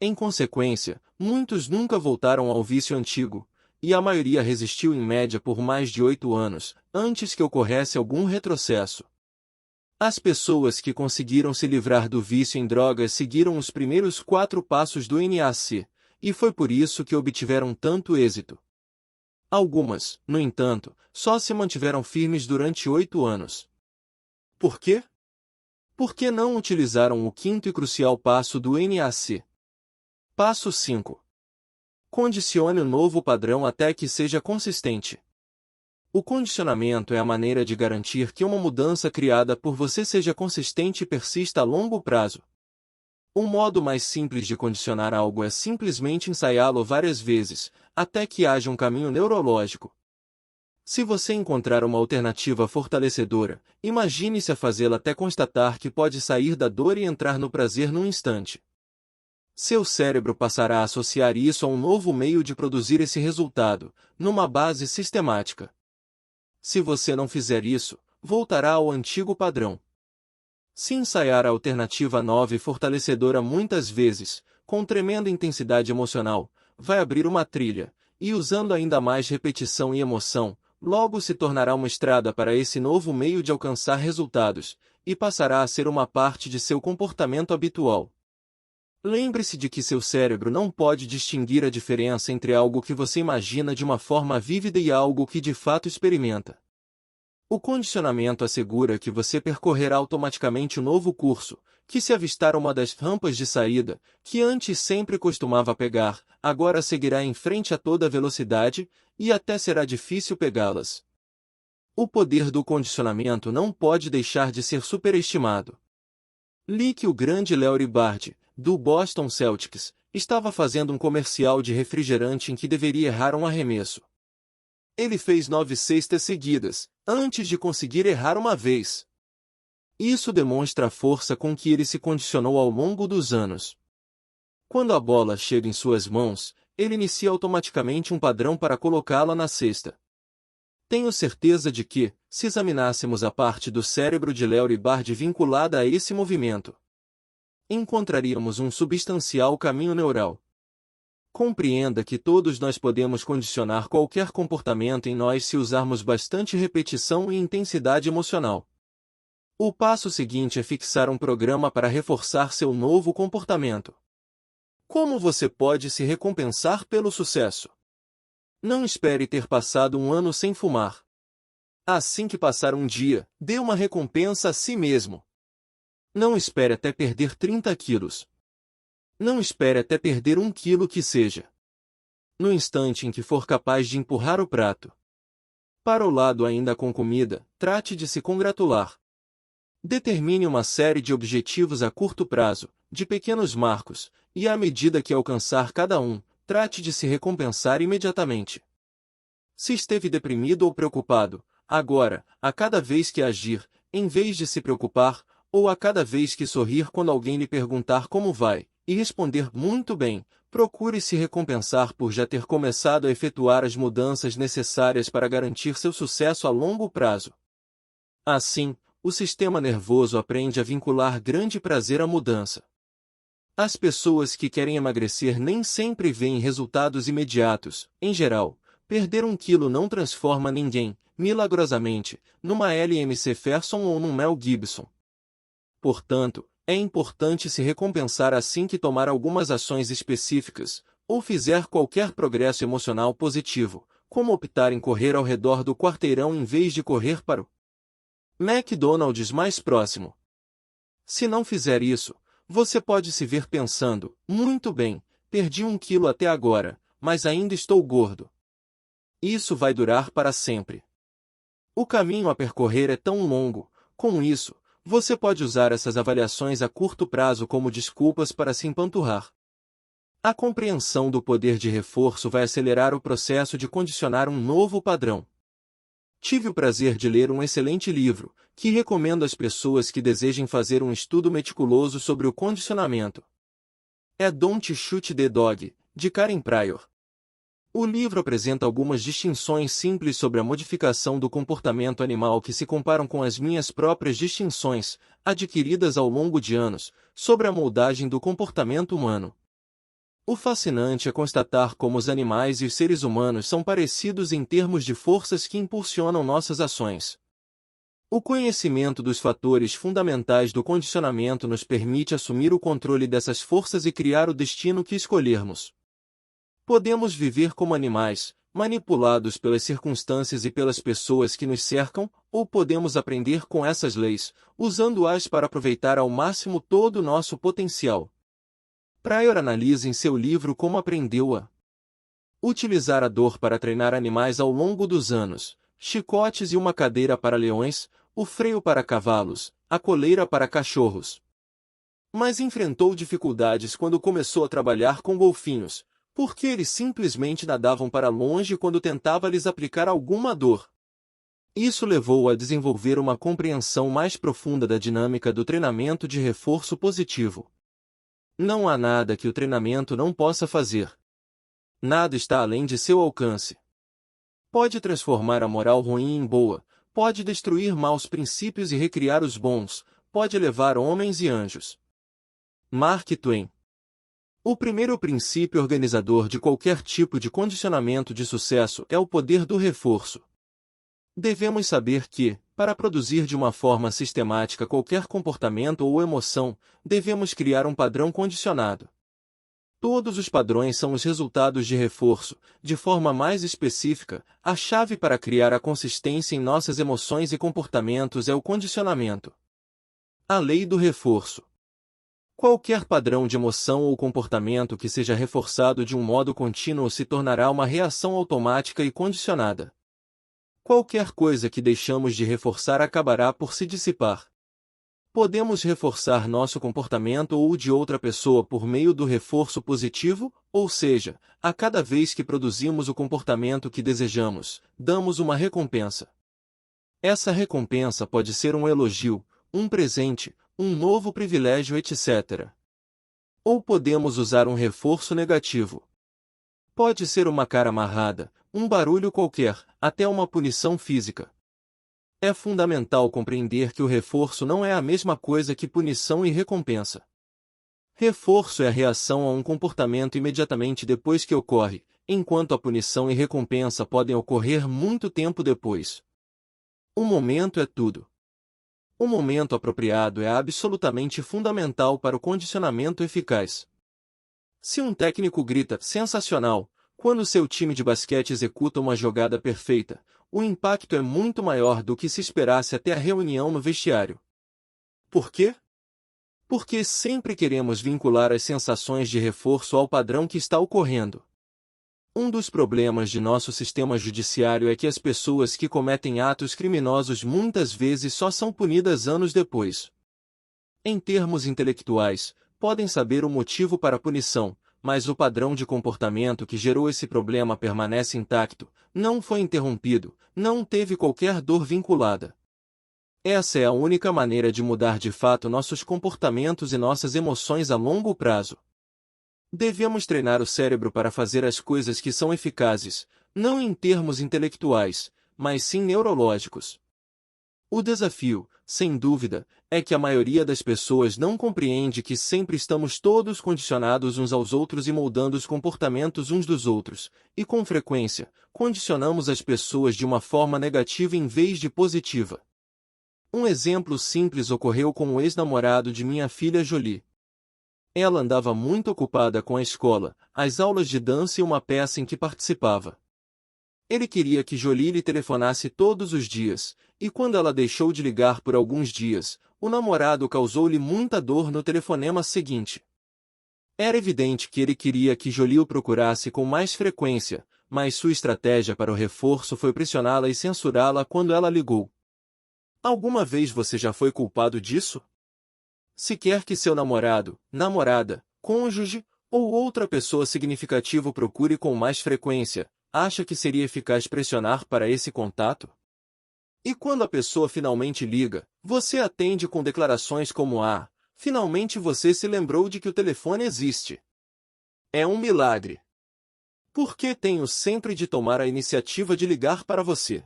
Em consequência, muitos nunca voltaram ao vício antigo, e a maioria resistiu em média por mais de 8 anos, antes que ocorresse algum retrocesso. As pessoas que conseguiram se livrar do vício em drogas seguiram os primeiros 4 passos do NAC, e foi por isso que obtiveram tanto êxito. Algumas, no entanto, só se mantiveram firmes durante 8 anos. Por quê? Porque não utilizaram o quinto e crucial passo do NAC. Passo 5. Condicione o novo padrão até que seja consistente. O condicionamento é a maneira de garantir que uma mudança criada por você seja consistente e persista a longo prazo. Um modo mais simples de condicionar algo é simplesmente ensaiá-lo várias vezes, até que haja um caminho neurológico. Se você encontrar uma alternativa fortalecedora, imagine-se a fazê-la até constatar que pode sair da dor e entrar no prazer num instante. Seu cérebro passará a associar isso a um novo meio de produzir esse resultado, numa base sistemática. Se você não fizer isso, voltará ao antigo padrão. Se ensaiar a alternativa nova e fortalecedora muitas vezes, com tremenda intensidade emocional, vai abrir uma trilha, e usando ainda mais repetição e emoção, logo se tornará uma estrada para esse novo meio de alcançar resultados, e passará a ser uma parte de seu comportamento habitual. Lembre-se de que seu cérebro não pode distinguir a diferença entre algo que você imagina de uma forma vívida e algo que de fato experimenta. O condicionamento assegura que você percorrerá automaticamente o novo curso, que se avistar uma das rampas de saída, que antes sempre costumava pegar, agora seguirá em frente a toda velocidade, e até será difícil pegá-las. O poder do condicionamento não pode deixar de ser superestimado. Li que o grande Larry Bird, do Boston Celtics, estava fazendo um comercial de refrigerante em que deveria errar um arremesso. Ele fez 9 cestas seguidas, antes de conseguir errar uma vez. Isso demonstra a força com que ele se condicionou ao longo dos anos. Quando a bola chega em suas mãos, ele inicia automaticamente um padrão para colocá-la na cesta. Tenho certeza de que, se examinássemos a parte do cérebro de Larry Bird vinculada a esse movimento, encontraríamos um substancial caminho neural. Compreenda que todos nós podemos condicionar qualquer comportamento em nós se usarmos bastante repetição e intensidade emocional. O passo seguinte é fixar um programa para reforçar seu novo comportamento. Como você pode se recompensar pelo sucesso? Não espere ter passado um ano sem fumar. Assim que passar um dia, dê uma recompensa a si mesmo. Não espere até perder 30 quilos. Não espere até perder 1 quilo que seja. No instante em que for capaz de empurrar o prato para o lado ainda com comida, trate de se congratular. Determine uma série de objetivos a curto prazo, de pequenos marcos, e à medida que alcançar cada um, trate de se recompensar imediatamente. Se esteve deprimido ou preocupado, agora, a cada vez que agir, em vez de se preocupar, ou a cada vez que sorrir quando alguém lhe perguntar como vai, e responder muito bem, procure se recompensar por já ter começado a efetuar as mudanças necessárias para garantir seu sucesso a longo prazo. Assim, o sistema nervoso aprende a vincular grande prazer à mudança. As pessoas que querem emagrecer nem sempre veem resultados imediatos. Em geral, perder 1 quilo não transforma ninguém, milagrosamente, numa Ellen McPherson ou num Mel Gibson. Portanto, é importante se recompensar assim que tomar algumas ações específicas, ou fizer qualquer progresso emocional positivo, como optar em correr ao redor do quarteirão em vez de correr para o McDonald's mais próximo. Se não fizer isso, você pode se ver pensando, muito bem, perdi 1 quilo até agora, mas ainda estou gordo. Isso vai durar para sempre. O caminho a percorrer é tão longo, com isso, você pode usar essas avaliações a curto prazo como desculpas para se empanturrar. A compreensão do poder de reforço vai acelerar o processo de condicionar um novo padrão. Tive o prazer de ler um excelente livro, que recomendo às pessoas que desejem fazer um estudo meticuloso sobre o condicionamento. É Don't Shoot the Dog, de Karen Pryor. O livro apresenta algumas distinções simples sobre a modificação do comportamento animal que se comparam com as minhas próprias distinções, adquiridas ao longo de anos, sobre a moldagem do comportamento humano. O fascinante é constatar como os animais e os seres humanos são parecidos em termos de forças que impulsionam nossas ações. O conhecimento dos fatores fundamentais do condicionamento nos permite assumir o controle dessas forças e criar o destino que escolhermos. Podemos viver como animais, manipulados pelas circunstâncias e pelas pessoas que nos cercam, ou podemos aprender com essas leis, usando-as para aproveitar ao máximo todo o nosso potencial. Pryor analisa em seu livro como aprendeu a utilizar a dor para treinar animais ao longo dos anos, chicotes e uma cadeira para leões, o freio para cavalos, a coleira para cachorros. Mas enfrentou dificuldades quando começou a trabalhar com golfinhos, porque eles simplesmente nadavam para longe quando tentava lhes aplicar alguma dor. Isso levou-o a desenvolver uma compreensão mais profunda da dinâmica do treinamento de reforço positivo. Não há nada que o treinamento não possa fazer. Nada está além de seu alcance. Pode transformar a moral ruim em boa, pode destruir maus princípios e recriar os bons, pode elevar homens e anjos. Mark Twain. O primeiro princípio organizador de qualquer tipo de condicionamento de sucesso é o poder do reforço. Devemos saber que, para produzir de uma forma sistemática qualquer comportamento ou emoção, devemos criar um padrão condicionado. Todos os padrões são os resultados de reforço. De forma mais específica, a chave para criar a consistência em nossas emoções e comportamentos é o condicionamento. A lei do reforço. Qualquer padrão de emoção ou comportamento que seja reforçado de um modo contínuo se tornará uma reação automática e condicionada. Qualquer coisa que deixamos de reforçar acabará por se dissipar. Podemos reforçar nosso comportamento ou o de outra pessoa por meio do reforço positivo, ou seja, a cada vez que produzimos o comportamento que desejamos, damos uma recompensa. Essa recompensa pode ser um elogio, um presente, um novo privilégio, etc. Ou podemos usar um reforço negativo. Pode ser uma cara amarrada, um barulho qualquer, até uma punição física. É fundamental compreender que o reforço não é a mesma coisa que punição e recompensa. Reforço é a reação a um comportamento imediatamente depois que ocorre, enquanto a punição e recompensa podem ocorrer muito tempo depois. O momento é tudo. O momento apropriado é absolutamente fundamental para o condicionamento eficaz. Se um técnico grita "sensacional" quando seu time de basquete executa uma jogada perfeita, o impacto é muito maior do que se esperasse até a reunião no vestiário. Por quê? Porque sempre queremos vincular as sensações de reforço ao padrão que está ocorrendo. Um dos problemas de nosso sistema judiciário é que as pessoas que cometem atos criminosos muitas vezes só são punidas anos depois. Em termos intelectuais, podem saber o motivo para a punição, mas o padrão de comportamento que gerou esse problema permanece intacto, não foi interrompido, não teve qualquer dor vinculada. Essa é a única maneira de mudar de fato nossos comportamentos e nossas emoções a longo prazo. Devemos treinar o cérebro para fazer as coisas que são eficazes, não em termos intelectuais, mas sim neurológicos. O desafio, sem dúvida, é que a maioria das pessoas não compreende que sempre estamos todos condicionados uns aos outros e moldando os comportamentos uns dos outros, e com frequência, condicionamos as pessoas de uma forma negativa em vez de positiva. Um exemplo simples ocorreu com o ex-namorado de minha filha Jolie. Ela andava muito ocupada com a escola, as aulas de dança e uma peça em que participava. Ele queria que Jolie lhe telefonasse todos os dias, e quando ela deixou de ligar por alguns dias, o namorado causou-lhe muita dor no telefonema seguinte. Era evidente que ele queria que Jolie o procurasse com mais frequência, mas sua estratégia para o reforço foi pressioná-la e censurá-la quando ela ligou. Alguma vez você já foi culpado disso? Se quer que seu namorado, namorada, cônjuge ou outra pessoa significativa o procure com mais frequência, acha que seria eficaz pressionar para esse contato? E quando a pessoa finalmente liga, você atende com declarações como finalmente você se lembrou de que o telefone existe. É um milagre. Por que tenho sempre de tomar a iniciativa de ligar para você?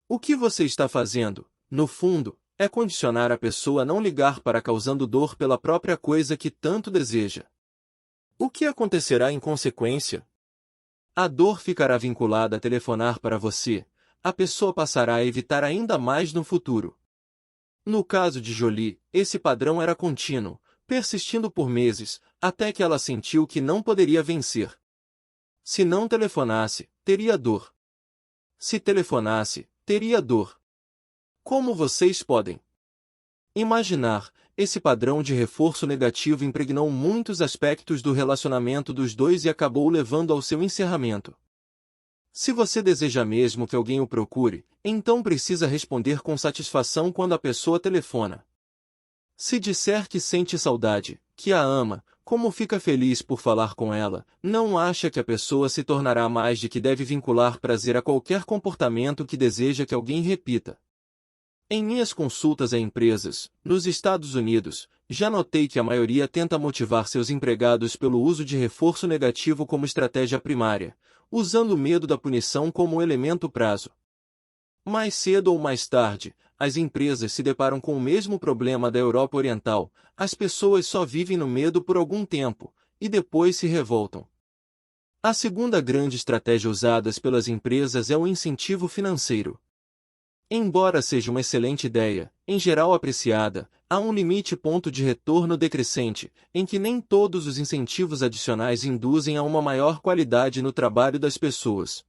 O que você está fazendo, no fundo, é condicionar a pessoa a não ligar para causando dor pela própria coisa que tanto deseja. O que acontecerá em consequência? A dor ficará vinculada a telefonar para você, a pessoa passará a evitar ainda mais no futuro. No caso de Jolie, esse padrão era contínuo, persistindo por meses, até que ela sentiu que não poderia vencer. Se não telefonasse, teria dor. Se telefonasse, teria dor. Como vocês podem imaginar, esse padrão de reforço negativo impregnou muitos aspectos do relacionamento dos dois e acabou levando ao seu encerramento. Se você deseja mesmo que alguém o procure, então precisa responder com satisfação quando a pessoa telefona. Se disser que sente saudade, que a ama, como fica feliz por falar com ela, não acha que a pessoa se tornará mais de que deve vincular prazer a qualquer comportamento que deseja que alguém repita. Em minhas consultas a empresas, nos Estados Unidos, já notei que a maioria tenta motivar seus empregados pelo uso de reforço negativo como estratégia primária, usando o medo da punição como elemento prazo. Mais cedo ou mais tarde, as empresas se deparam com o mesmo problema da Europa Oriental, as pessoas só vivem no medo por algum tempo, e depois se revoltam. A segunda grande estratégia usada pelas empresas é o incentivo financeiro. Embora seja uma excelente ideia, em geral apreciada, há um limite ponto de retorno decrescente, em que nem todos os incentivos adicionais induzem a uma maior qualidade no trabalho das pessoas.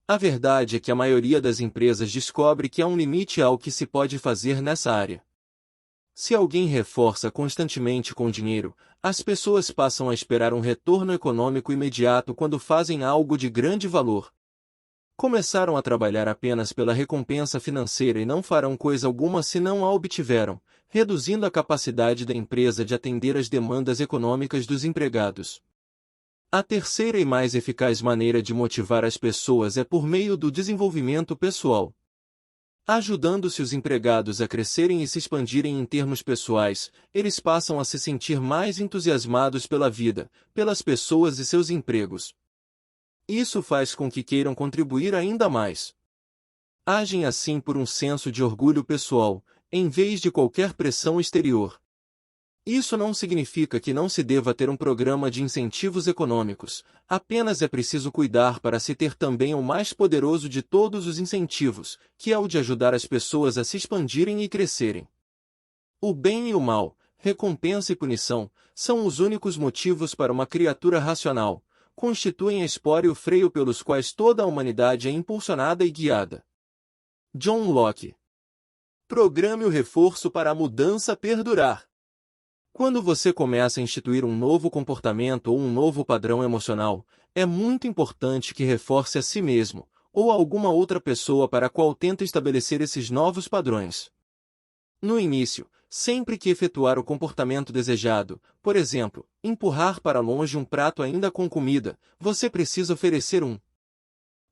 A verdade é que a maioria das empresas descobre que há um limite ao que se pode fazer nessa área. Se alguém reforça constantemente com dinheiro, as pessoas passam a esperar um retorno econômico imediato quando fazem algo de grande valor. Começaram a trabalhar apenas pela recompensa financeira e não farão coisa alguma se não a obtiveram, reduzindo a capacidade da empresa de atender às demandas econômicas dos empregados. A terceira e mais eficaz maneira de motivar as pessoas é por meio do desenvolvimento pessoal. Ajudando-se os empregados a crescerem e se expandirem em termos pessoais, eles passam a se sentir mais entusiasmados pela vida, pelas pessoas e seus empregos. Isso faz com que queiram contribuir ainda mais. Agem assim por um senso de orgulho pessoal, em vez de qualquer pressão exterior. Isso não significa que não se deva ter um programa de incentivos econômicos, apenas é preciso cuidar para se ter também o mais poderoso de todos os incentivos, que é o de ajudar as pessoas a se expandirem e crescerem. O bem e o mal, recompensa e punição, são os únicos motivos para uma criatura racional, constituem a espora e o freio pelos quais toda a humanidade é impulsionada e guiada. John Locke. Programe o reforço para a mudança perdurar. Quando você começa a instituir um novo comportamento ou um novo padrão emocional, é muito importante que reforce a si mesmo, ou a alguma outra pessoa para a qual tenta estabelecer esses novos padrões. No início, sempre que efetuar o comportamento desejado, por exemplo, empurrar para longe um prato ainda com comida, você precisa oferecer um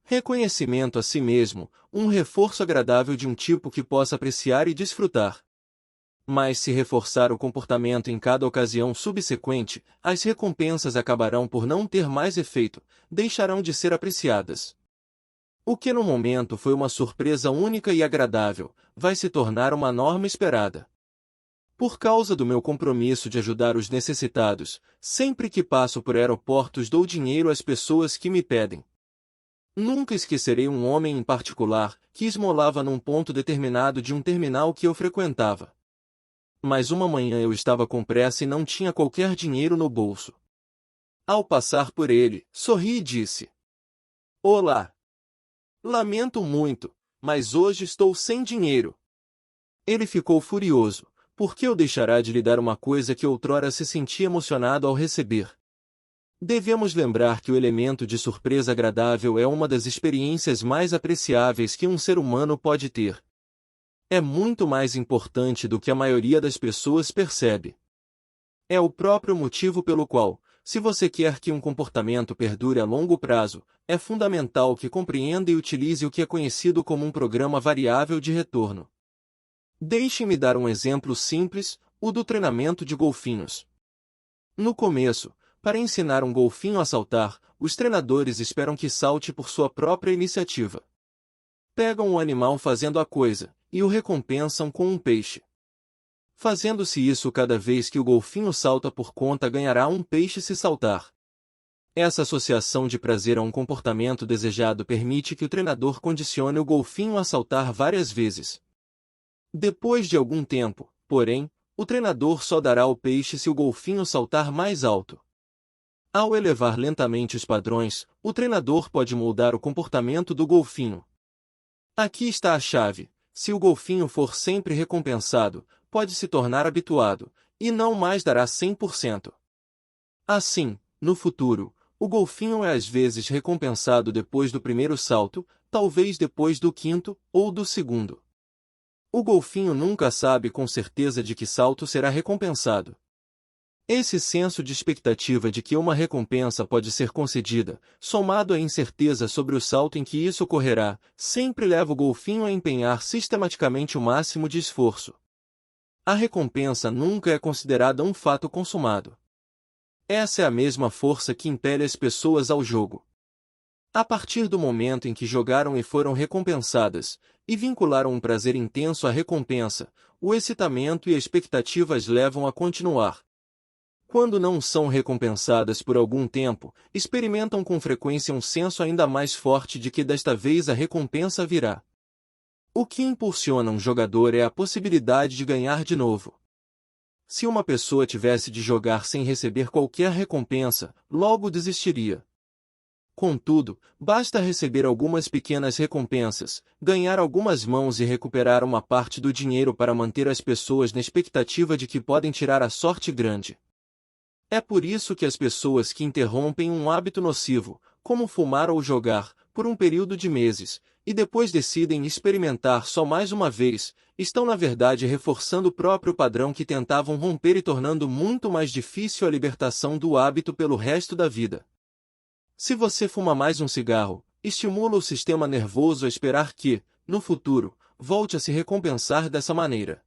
reconhecimento a si mesmo, um reforço agradável de um tipo que possa apreciar e desfrutar. Mas se reforçar o comportamento em cada ocasião subsequente, as recompensas acabarão por não ter mais efeito, deixarão de ser apreciadas. O que no momento foi uma surpresa única e agradável, vai se tornar uma norma esperada. Por causa do meu compromisso de ajudar os necessitados, sempre que passo por aeroportos dou dinheiro às pessoas que me pedem. Nunca esquecerei um homem em particular, que esmolava num ponto determinado de um terminal que eu frequentava. Mas uma manhã eu estava com pressa e não tinha qualquer dinheiro no bolso. Ao passar por ele, sorri e disse: "Olá! Lamento muito, mas hoje estou sem dinheiro." Ele ficou furioso. Por que eu deixará de lhe dar uma coisa que outrora se sentia emocionado ao receber? Devemos lembrar que o elemento de surpresa agradável é uma das experiências mais apreciáveis que um ser humano pode ter. É muito mais importante do que a maioria das pessoas percebe. É o próprio motivo pelo qual, se você quer que um comportamento perdure a longo prazo, é fundamental que compreenda e utilize o que é conhecido como um programa variável de retorno. Deixe-me dar um exemplo simples, o do treinamento de golfinhos. No começo, para ensinar um golfinho a saltar, os treinadores esperam que salte por sua própria iniciativa. Pegam o animal fazendo a coisa, e o recompensam com um peixe. Fazendo-se isso cada vez que o golfinho salta por conta, ganhará um peixe se saltar. Essa associação de prazer a um comportamento desejado permite que o treinador condicione o golfinho a saltar várias vezes. Depois de algum tempo, porém, o treinador só dará o peixe se o golfinho saltar mais alto. Ao elevar lentamente os padrões, o treinador pode moldar o comportamento do golfinho. Aqui está a chave: se o golfinho for sempre recompensado, pode se tornar habituado, e não mais dará 100%. Assim, no futuro, o golfinho é às vezes recompensado depois do primeiro salto, talvez depois do quinto, ou do segundo. O golfinho nunca sabe com certeza de que salto será recompensado. Esse senso de expectativa de que uma recompensa pode ser concedida, somado à incerteza sobre o salto em que isso ocorrerá, sempre leva o golfinho a empenhar sistematicamente o máximo de esforço. A recompensa nunca é considerada um fato consumado. Essa é a mesma força que impele as pessoas ao jogo. A partir do momento em que jogaram e foram recompensadas, e vincularam um prazer intenso à recompensa, o excitamento e a expectativa as levam a continuar. Quando não são recompensadas por algum tempo, experimentam com frequência um senso ainda mais forte de que desta vez a recompensa virá. O que impulsiona um jogador é a possibilidade de ganhar de novo. Se uma pessoa tivesse de jogar sem receber qualquer recompensa, logo desistiria. Contudo, basta receber algumas pequenas recompensas, ganhar algumas mãos e recuperar uma parte do dinheiro para manter as pessoas na expectativa de que podem tirar a sorte grande. É por isso que as pessoas que interrompem um hábito nocivo, como fumar ou jogar, por um período de meses, e depois decidem experimentar só mais uma vez, estão na verdade reforçando o próprio padrão que tentavam romper e tornando muito mais difícil a libertação do hábito pelo resto da vida. Se você fuma mais um cigarro, estimula o sistema nervoso a esperar que, no futuro, volte a se recompensar dessa maneira.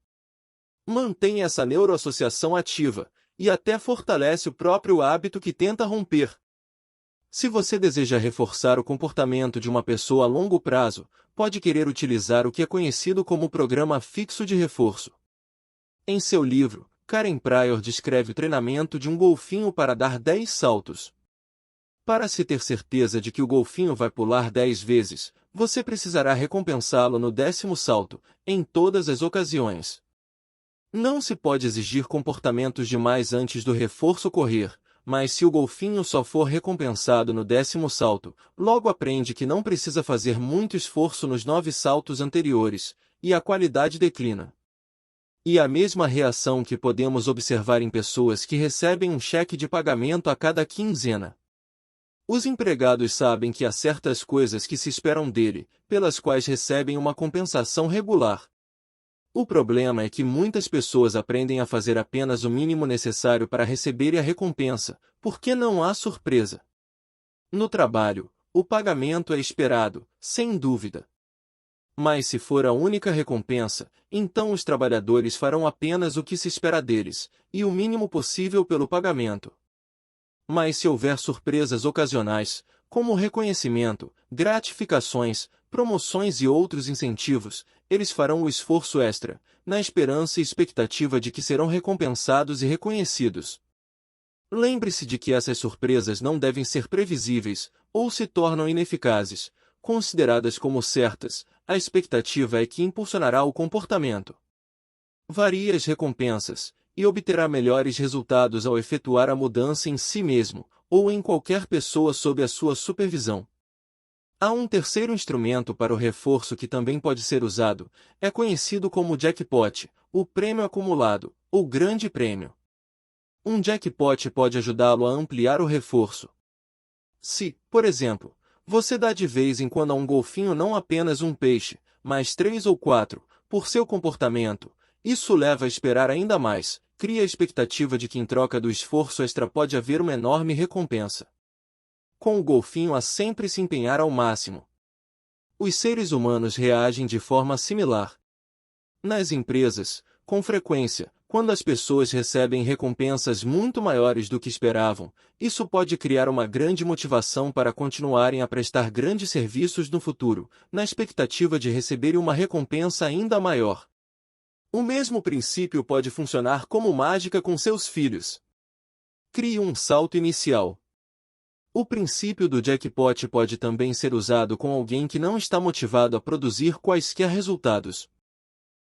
Mantém essa neuroassociação ativa, e até fortalece o próprio hábito que tenta romper. Se você deseja reforçar o comportamento de uma pessoa a longo prazo, pode querer utilizar o que é conhecido como programa fixo de reforço. Em seu livro, Karen Pryor descreve o treinamento de um golfinho para dar 10 saltos. Para se ter certeza de que o golfinho vai pular 10 vezes, você precisará recompensá-lo no 10º salto, em todas as ocasiões. Não se pode exigir comportamentos demais antes do reforço ocorrer, mas se o golfinho só for recompensado no 10º salto, logo aprende que não precisa fazer muito esforço nos 9 saltos anteriores, e a qualidade declina. E a mesma reação que podemos observar em pessoas que recebem um cheque de pagamento a cada quinzena. Os empregados sabem que há certas coisas que se esperam dele, pelas quais recebem uma compensação regular. O problema é que muitas pessoas aprendem a fazer apenas o mínimo necessário para receber a recompensa, porque não há surpresa. No trabalho, o pagamento é esperado, sem dúvida. Mas se for a única recompensa, então os trabalhadores farão apenas o que se espera deles, e o mínimo possível pelo pagamento. Mas se houver surpresas ocasionais, como reconhecimento, gratificações, promoções e outros incentivos, eles farão o esforço extra, na esperança e expectativa de que serão recompensados e reconhecidos. Lembre-se de que essas surpresas não devem ser previsíveis, ou se tornam ineficazes. Consideradas como certas, a expectativa é que impulsionará o comportamento. Varie as recompensas, e obterá melhores resultados ao efetuar a mudança em si mesmo, ou em qualquer pessoa sob a sua supervisão. Há um terceiro instrumento para o reforço que também pode ser usado, é conhecido como jackpot, o prêmio acumulado, ou grande prêmio. Um jackpot pode ajudá-lo a ampliar o reforço. Se, por exemplo, você dá de vez em quando a um golfinho não apenas um peixe, mas 3 ou 4, por seu comportamento, isso leva a esperar ainda mais, cria a expectativa de que em troca do esforço extra pode haver uma enorme recompensa. Com o golfinho a sempre se empenhar ao máximo. Os seres humanos reagem de forma similar. Nas empresas, com frequência, quando as pessoas recebem recompensas muito maiores do que esperavam, isso pode criar uma grande motivação para continuarem a prestar grandes serviços no futuro, na expectativa de receberem uma recompensa ainda maior. O mesmo princípio pode funcionar como mágica com seus filhos. Crie um salto inicial. O princípio do jackpot pode também ser usado com alguém que não está motivado a produzir quaisquer resultados.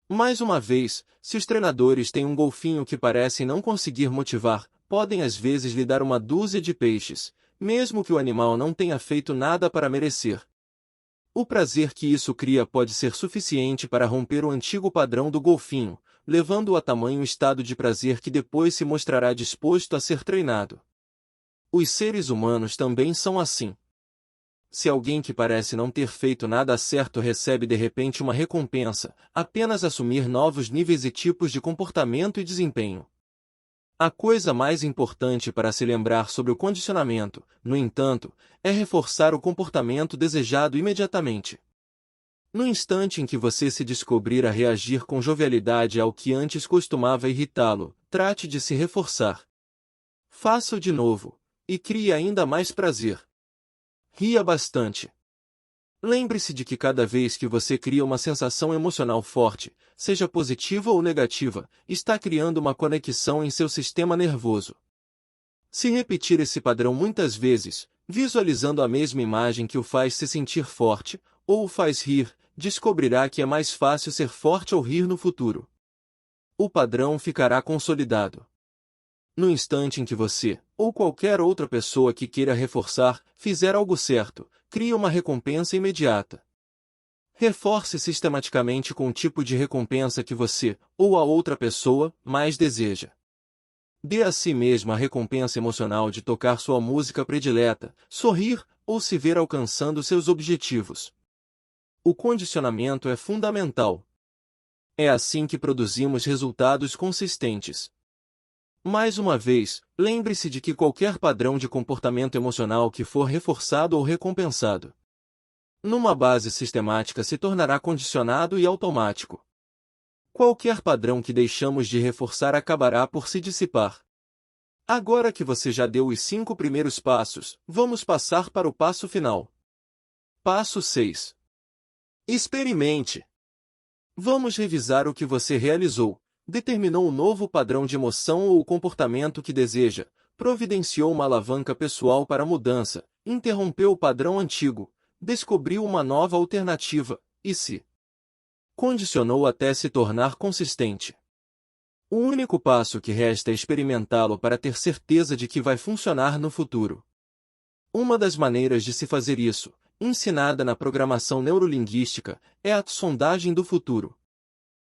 Mais uma vez, se os treinadores têm um golfinho que parece não conseguir motivar, podem às vezes lhe dar uma dúzia de peixes, mesmo que o animal não tenha feito nada para merecer. O prazer que isso cria pode ser suficiente para romper o antigo padrão do golfinho, levando-o a tamanho estado de prazer que depois se mostrará disposto a ser treinado. Os seres humanos também são assim. Se alguém que parece não ter feito nada certo recebe de repente uma recompensa, apenas assumir novos níveis e tipos de comportamento e desempenho. A coisa mais importante para se lembrar sobre o condicionamento, no entanto, é reforçar o comportamento desejado imediatamente. No instante em que você se descobrir a reagir com jovialidade ao que antes costumava irritá-lo, trate de se reforçar. Faça-o de novo, e crie ainda mais prazer. Ria bastante. Lembre-se de que cada vez que você cria uma sensação emocional forte, seja positiva ou negativa, está criando uma conexão em seu sistema nervoso. Se repetir esse padrão muitas vezes, visualizando a mesma imagem que o faz se sentir forte, ou o faz rir, descobrirá que é mais fácil ser forte ou rir no futuro. O padrão ficará consolidado. No instante em que você, ou qualquer outra pessoa que queira reforçar, fizer algo certo, crie uma recompensa imediata. Reforce sistematicamente com o tipo de recompensa que você, ou a outra pessoa, mais deseja. Dê a si mesmo a recompensa emocional de tocar sua música predileta, sorrir, ou se ver alcançando seus objetivos. O condicionamento é fundamental. É assim que produzimos resultados consistentes. Mais uma vez, lembre-se de que qualquer padrão de comportamento emocional que for reforçado ou recompensado, numa base sistemática se tornará condicionado e automático. Qualquer padrão que deixamos de reforçar acabará por se dissipar. Agora que você já deu os 5 primeiros passos, vamos passar para o passo final. Passo 6. Experimente. Vamos revisar o que você realizou. Determinou um novo padrão de emoção ou o comportamento que deseja, providenciou uma alavanca pessoal para a mudança, interrompeu o padrão antigo, descobriu uma nova alternativa, e se condicionou até se tornar consistente. O único passo que resta é experimentá-lo para ter certeza de que vai funcionar no futuro. Uma das maneiras de se fazer isso, ensinada na programação neurolinguística, é a sondagem do futuro.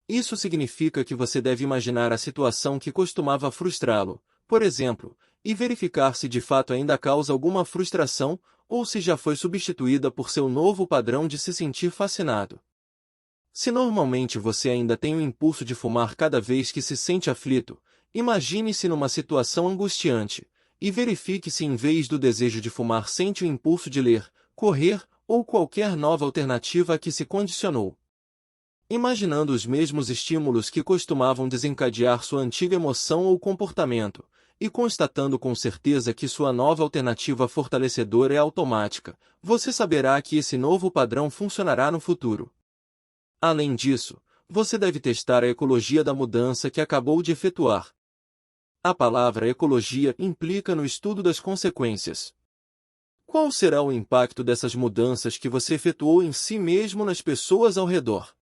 Isso significa que você deve imaginar a situação que costumava frustrá-lo, por exemplo, e verificar se de fato ainda causa alguma frustração ou se já foi substituída por seu novo padrão de se sentir fascinado. Se normalmente você ainda tem o impulso de fumar cada vez que se sente aflito, imagine-se numa situação angustiante, e verifique se em vez do desejo de fumar sente o impulso de ler, correr, ou qualquer nova alternativa a que se condicionou. Imaginando os mesmos estímulos que costumavam desencadear sua antiga emoção ou comportamento, e constatando com certeza que sua nova alternativa fortalecedora é automática, você saberá que esse novo padrão funcionará no futuro. Além disso, você deve testar a ecologia da mudança que acabou de efetuar. A palavra ecologia implica no estudo das consequências. Qual será o impacto dessas mudanças que você efetuou em si mesmo nas pessoas ao redor?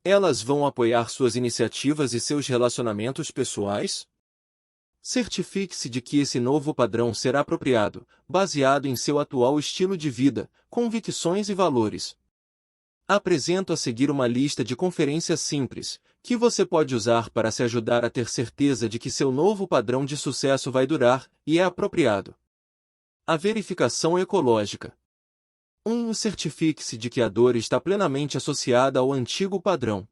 Elas vão apoiar suas iniciativas e seus relacionamentos pessoais? Certifique-se de que esse novo padrão será apropriado, baseado em seu atual estilo de vida, convicções e valores. Apresento a seguir uma lista de conferências simples, que você pode usar para se ajudar a ter certeza de que seu novo padrão de sucesso vai durar e é apropriado. A verificação ecológica. 1. Certifique-se de que a dor está plenamente associada ao antigo padrão.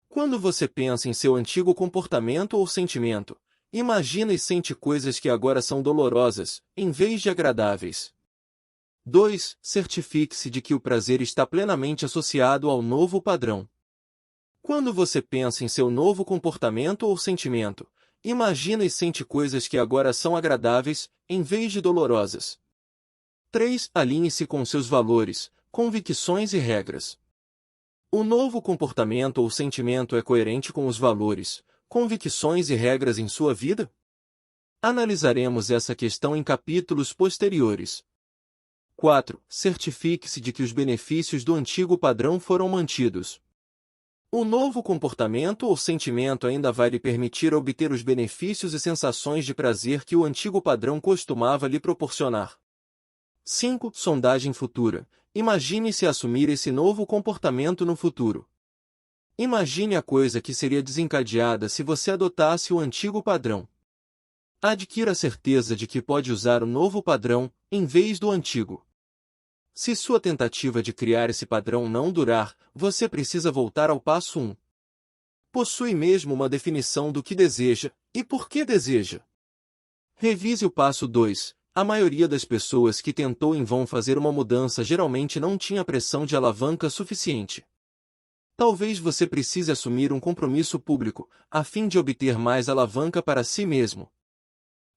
Quando você pensa em seu antigo comportamento ou sentimento, imagina e sente coisas que agora são dolorosas, em vez de agradáveis. 2. Certifique-se de que o prazer está plenamente associado ao novo padrão. Quando você pensa em seu novo comportamento ou sentimento, imagina e sente coisas que agora são agradáveis, em vez de dolorosas. 3. Alinhe-se com seus valores, convicções e regras. O novo comportamento ou sentimento é coerente com os valores, convicções e regras em sua vida? Analisaremos essa questão em capítulos posteriores. 4. Certifique-se de que os benefícios do antigo padrão foram mantidos. O novo comportamento ou sentimento ainda vai lhe permitir obter os benefícios e sensações de prazer que o antigo padrão costumava lhe proporcionar. 5. Sondagem futura. Imagine-se assumir esse novo comportamento no futuro. Imagine a coisa que seria desencadeada se você adotasse o antigo padrão. Adquira a certeza de que pode usar o novo padrão, em vez do antigo. Se sua tentativa de criar esse padrão não durar, você precisa voltar ao passo 1. Possui mesmo uma definição do que deseja, e por que deseja. Revise o passo 2. A maioria das pessoas que tentou em vão fazer uma mudança geralmente não tinha pressão de alavanca suficiente. Talvez você precise assumir um compromisso público, a fim de obter mais alavanca para si mesmo.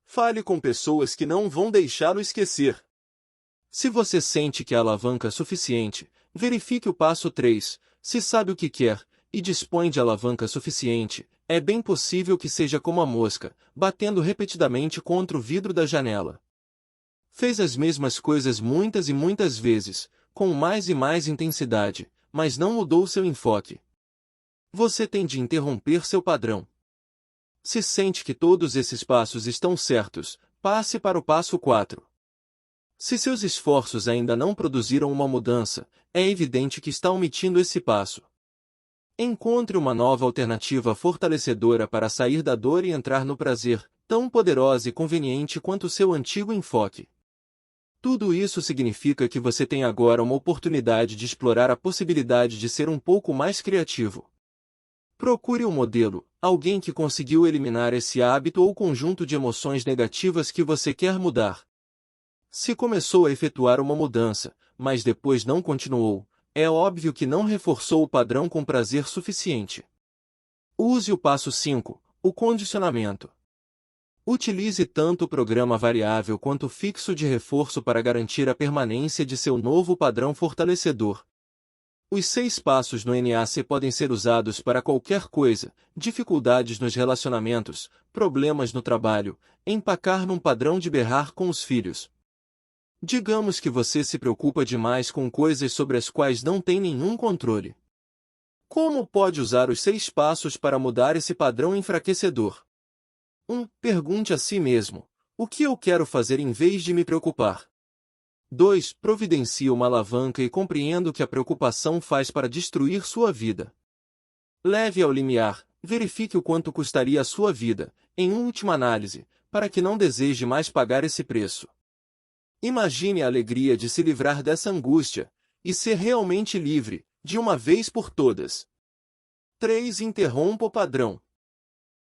Fale com pessoas que não vão deixá-lo esquecer. Se você sente que a alavanca é suficiente, verifique o passo 3, se sabe o que quer, e dispõe de alavanca suficiente, é bem possível que seja como a mosca, batendo repetidamente contra o vidro da janela. Fez as mesmas coisas muitas e muitas vezes, com mais e mais intensidade, mas não mudou seu enfoque. Você tem de interromper seu padrão. Se sente que todos esses passos estão certos, passe para o passo 4. Se seus esforços ainda não produziram uma mudança, é evidente que está omitindo esse passo. Encontre uma nova alternativa fortalecedora para sair da dor e entrar no prazer, tão poderosa e conveniente quanto seu antigo enfoque. Tudo isso significa que você tem agora uma oportunidade de explorar a possibilidade de ser um pouco mais criativo. Procure um modelo, alguém que conseguiu eliminar esse hábito ou conjunto de emoções negativas que você quer mudar. Se começou a efetuar uma mudança, mas depois não continuou, é óbvio que não reforçou o padrão com prazer suficiente. Use o passo 5, o condicionamento. Utilize tanto o programa variável quanto fixo de reforço para garantir a permanência de seu novo padrão fortalecedor. Os 6 passos no NAC podem ser usados para qualquer coisa: dificuldades nos relacionamentos, problemas no trabalho, empacar num padrão de berrar com os filhos. Digamos que você se preocupa demais com coisas sobre as quais não tem nenhum controle. Como pode usar os 6 passos para mudar esse padrão enfraquecedor? 1. Pergunte a si mesmo: o que eu quero fazer em vez de me preocupar? 2. Providencie uma alavanca e compreenda o que a preocupação faz para destruir sua vida. Leve ao limiar, verifique o quanto custaria a sua vida, em última análise, para que não deseje mais pagar esse preço. Imagine a alegria de se livrar dessa angústia e ser realmente livre, de uma vez por todas. 3. Interrompa o padrão.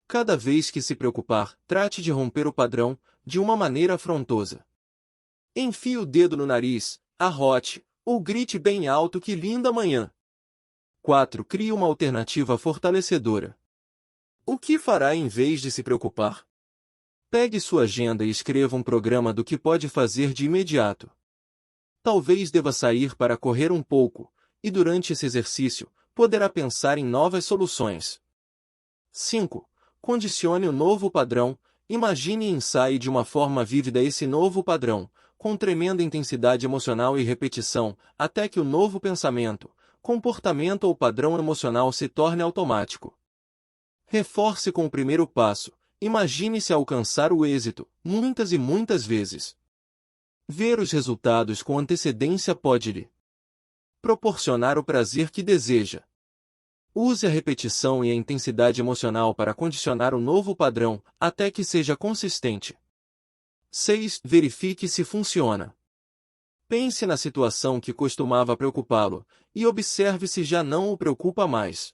Cada vez que se preocupar, trate de romper o padrão, de uma maneira afrontosa. Enfie o dedo no nariz, arrote, ou grite bem alto que linda manhã. 4. Crie uma alternativa fortalecedora. O que fará em vez de se preocupar? Pegue sua agenda e escreva um programa do que pode fazer de imediato. Talvez deva sair para correr um pouco, e durante esse exercício, poderá pensar em novas soluções. 5. Condicione o novo padrão. Imagine e ensaie de uma forma vívida esse novo padrão, com tremenda intensidade emocional e repetição, até que o novo pensamento, comportamento ou padrão emocional se torne automático. Reforce com o primeiro passo. Imagine-se alcançar o êxito, muitas e muitas vezes. Ver os resultados com antecedência pode lhe proporcionar o prazer que deseja. Use a repetição e a intensidade emocional para condicionar o novo padrão, até que seja consistente. 6. Verifique se funciona. Pense na situação que costumava preocupá-lo, e observe se já não o preocupa mais.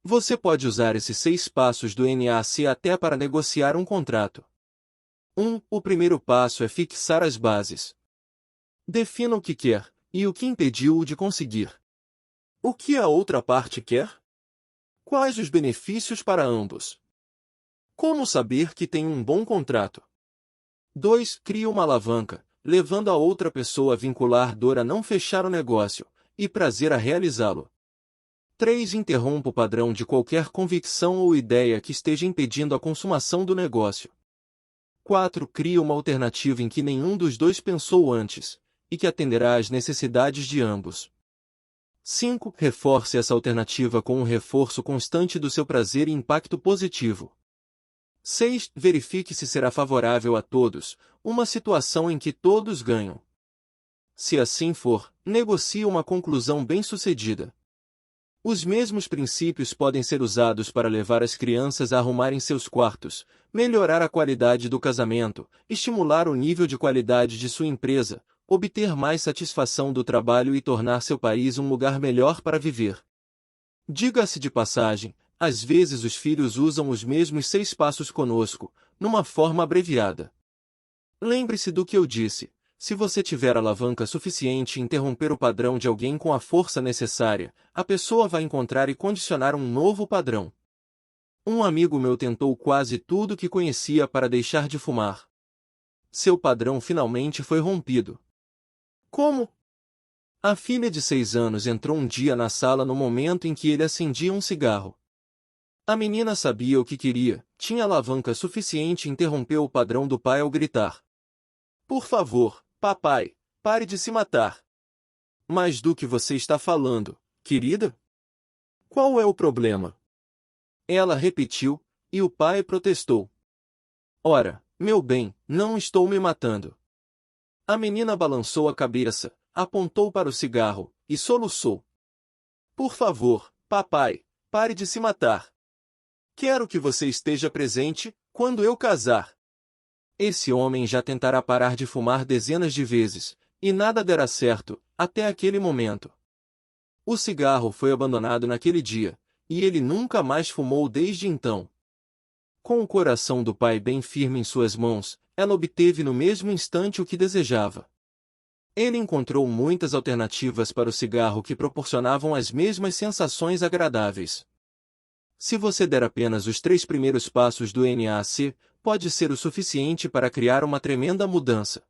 Você pode usar esses 6 passos do NAC até para negociar um contrato. 1. O primeiro passo é fixar as bases. Defina o que quer, e o que impediu-o de conseguir. O que a outra parte quer? Quais os benefícios para ambos? Como saber que tem um bom contrato? 2. Crie uma alavanca, levando a outra pessoa a vincular dor a não fechar o negócio, e prazer a realizá-lo. 3. Interrompa o padrão de qualquer convicção ou ideia que esteja impedindo a consumação do negócio. 4. Crie uma alternativa em que nenhum dos dois pensou antes, e que atenderá às necessidades de ambos. 5. Reforce essa alternativa com um reforço constante do seu prazer e impacto positivo. 6. Verifique se será favorável a todos, uma situação em que todos ganham. Se assim for, negocie uma conclusão bem-sucedida. Os mesmos princípios podem ser usados para levar as crianças a arrumarem seus quartos, melhorar a qualidade do casamento, estimular o nível de qualidade de sua empresa, obter mais satisfação do trabalho e tornar seu país um lugar melhor para viver. Diga-se de passagem, às vezes os filhos usam os mesmos 6 passos conosco, numa forma abreviada. Lembre-se do que eu disse: se você tiver alavanca suficiente e interromper o padrão de alguém com a força necessária, a pessoa vai encontrar e condicionar um novo padrão. Um amigo meu tentou quase tudo que conhecia para deixar de fumar. Seu padrão finalmente foi rompido. Como? A filha de 6 anos entrou um dia na sala no momento em que ele acendia um cigarro. A menina sabia o que queria, tinha alavanca suficiente e interrompeu o padrão do pai ao gritar: "Por favor, papai, pare de se matar." "Mas do que você está falando, querida? Qual é o problema?" Ela repetiu, e o pai protestou: "Ora, meu bem, não estou me matando." A menina balançou a cabeça, apontou para o cigarro, e soluçou: "Por favor, papai, pare de se matar. Quero que você esteja presente, quando eu casar." Esse homem já tentará parar de fumar dezenas de vezes, e nada dará certo, até aquele momento. O cigarro foi abandonado naquele dia, e ele nunca mais fumou desde então. Com o coração do pai bem firme em suas mãos, ela obteve no mesmo instante o que desejava. Ele encontrou muitas alternativas para o cigarro que proporcionavam as mesmas sensações agradáveis. Se você der apenas os 3 primeiros passos do NAC, pode ser o suficiente para criar uma tremenda mudança.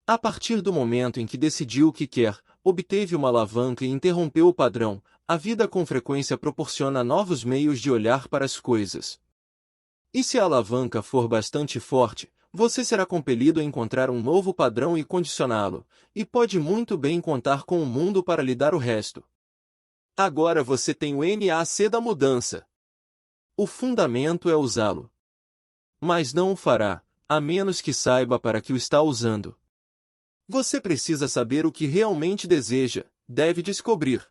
A partir do momento em que decidiu o que quer, obteve uma alavanca e interrompeu o padrão, a vida com frequência proporciona novos meios de olhar para as coisas. E se a alavanca for bastante forte, você será compelido a encontrar um novo padrão e condicioná-lo, e pode muito bem contar com o mundo para lhe dar o resto. Agora você tem o NAC da mudança. O fundamento é usá-lo. Mas não o fará, a menos que saiba para que o está usando. Você precisa saber o que realmente deseja, deve descobrir.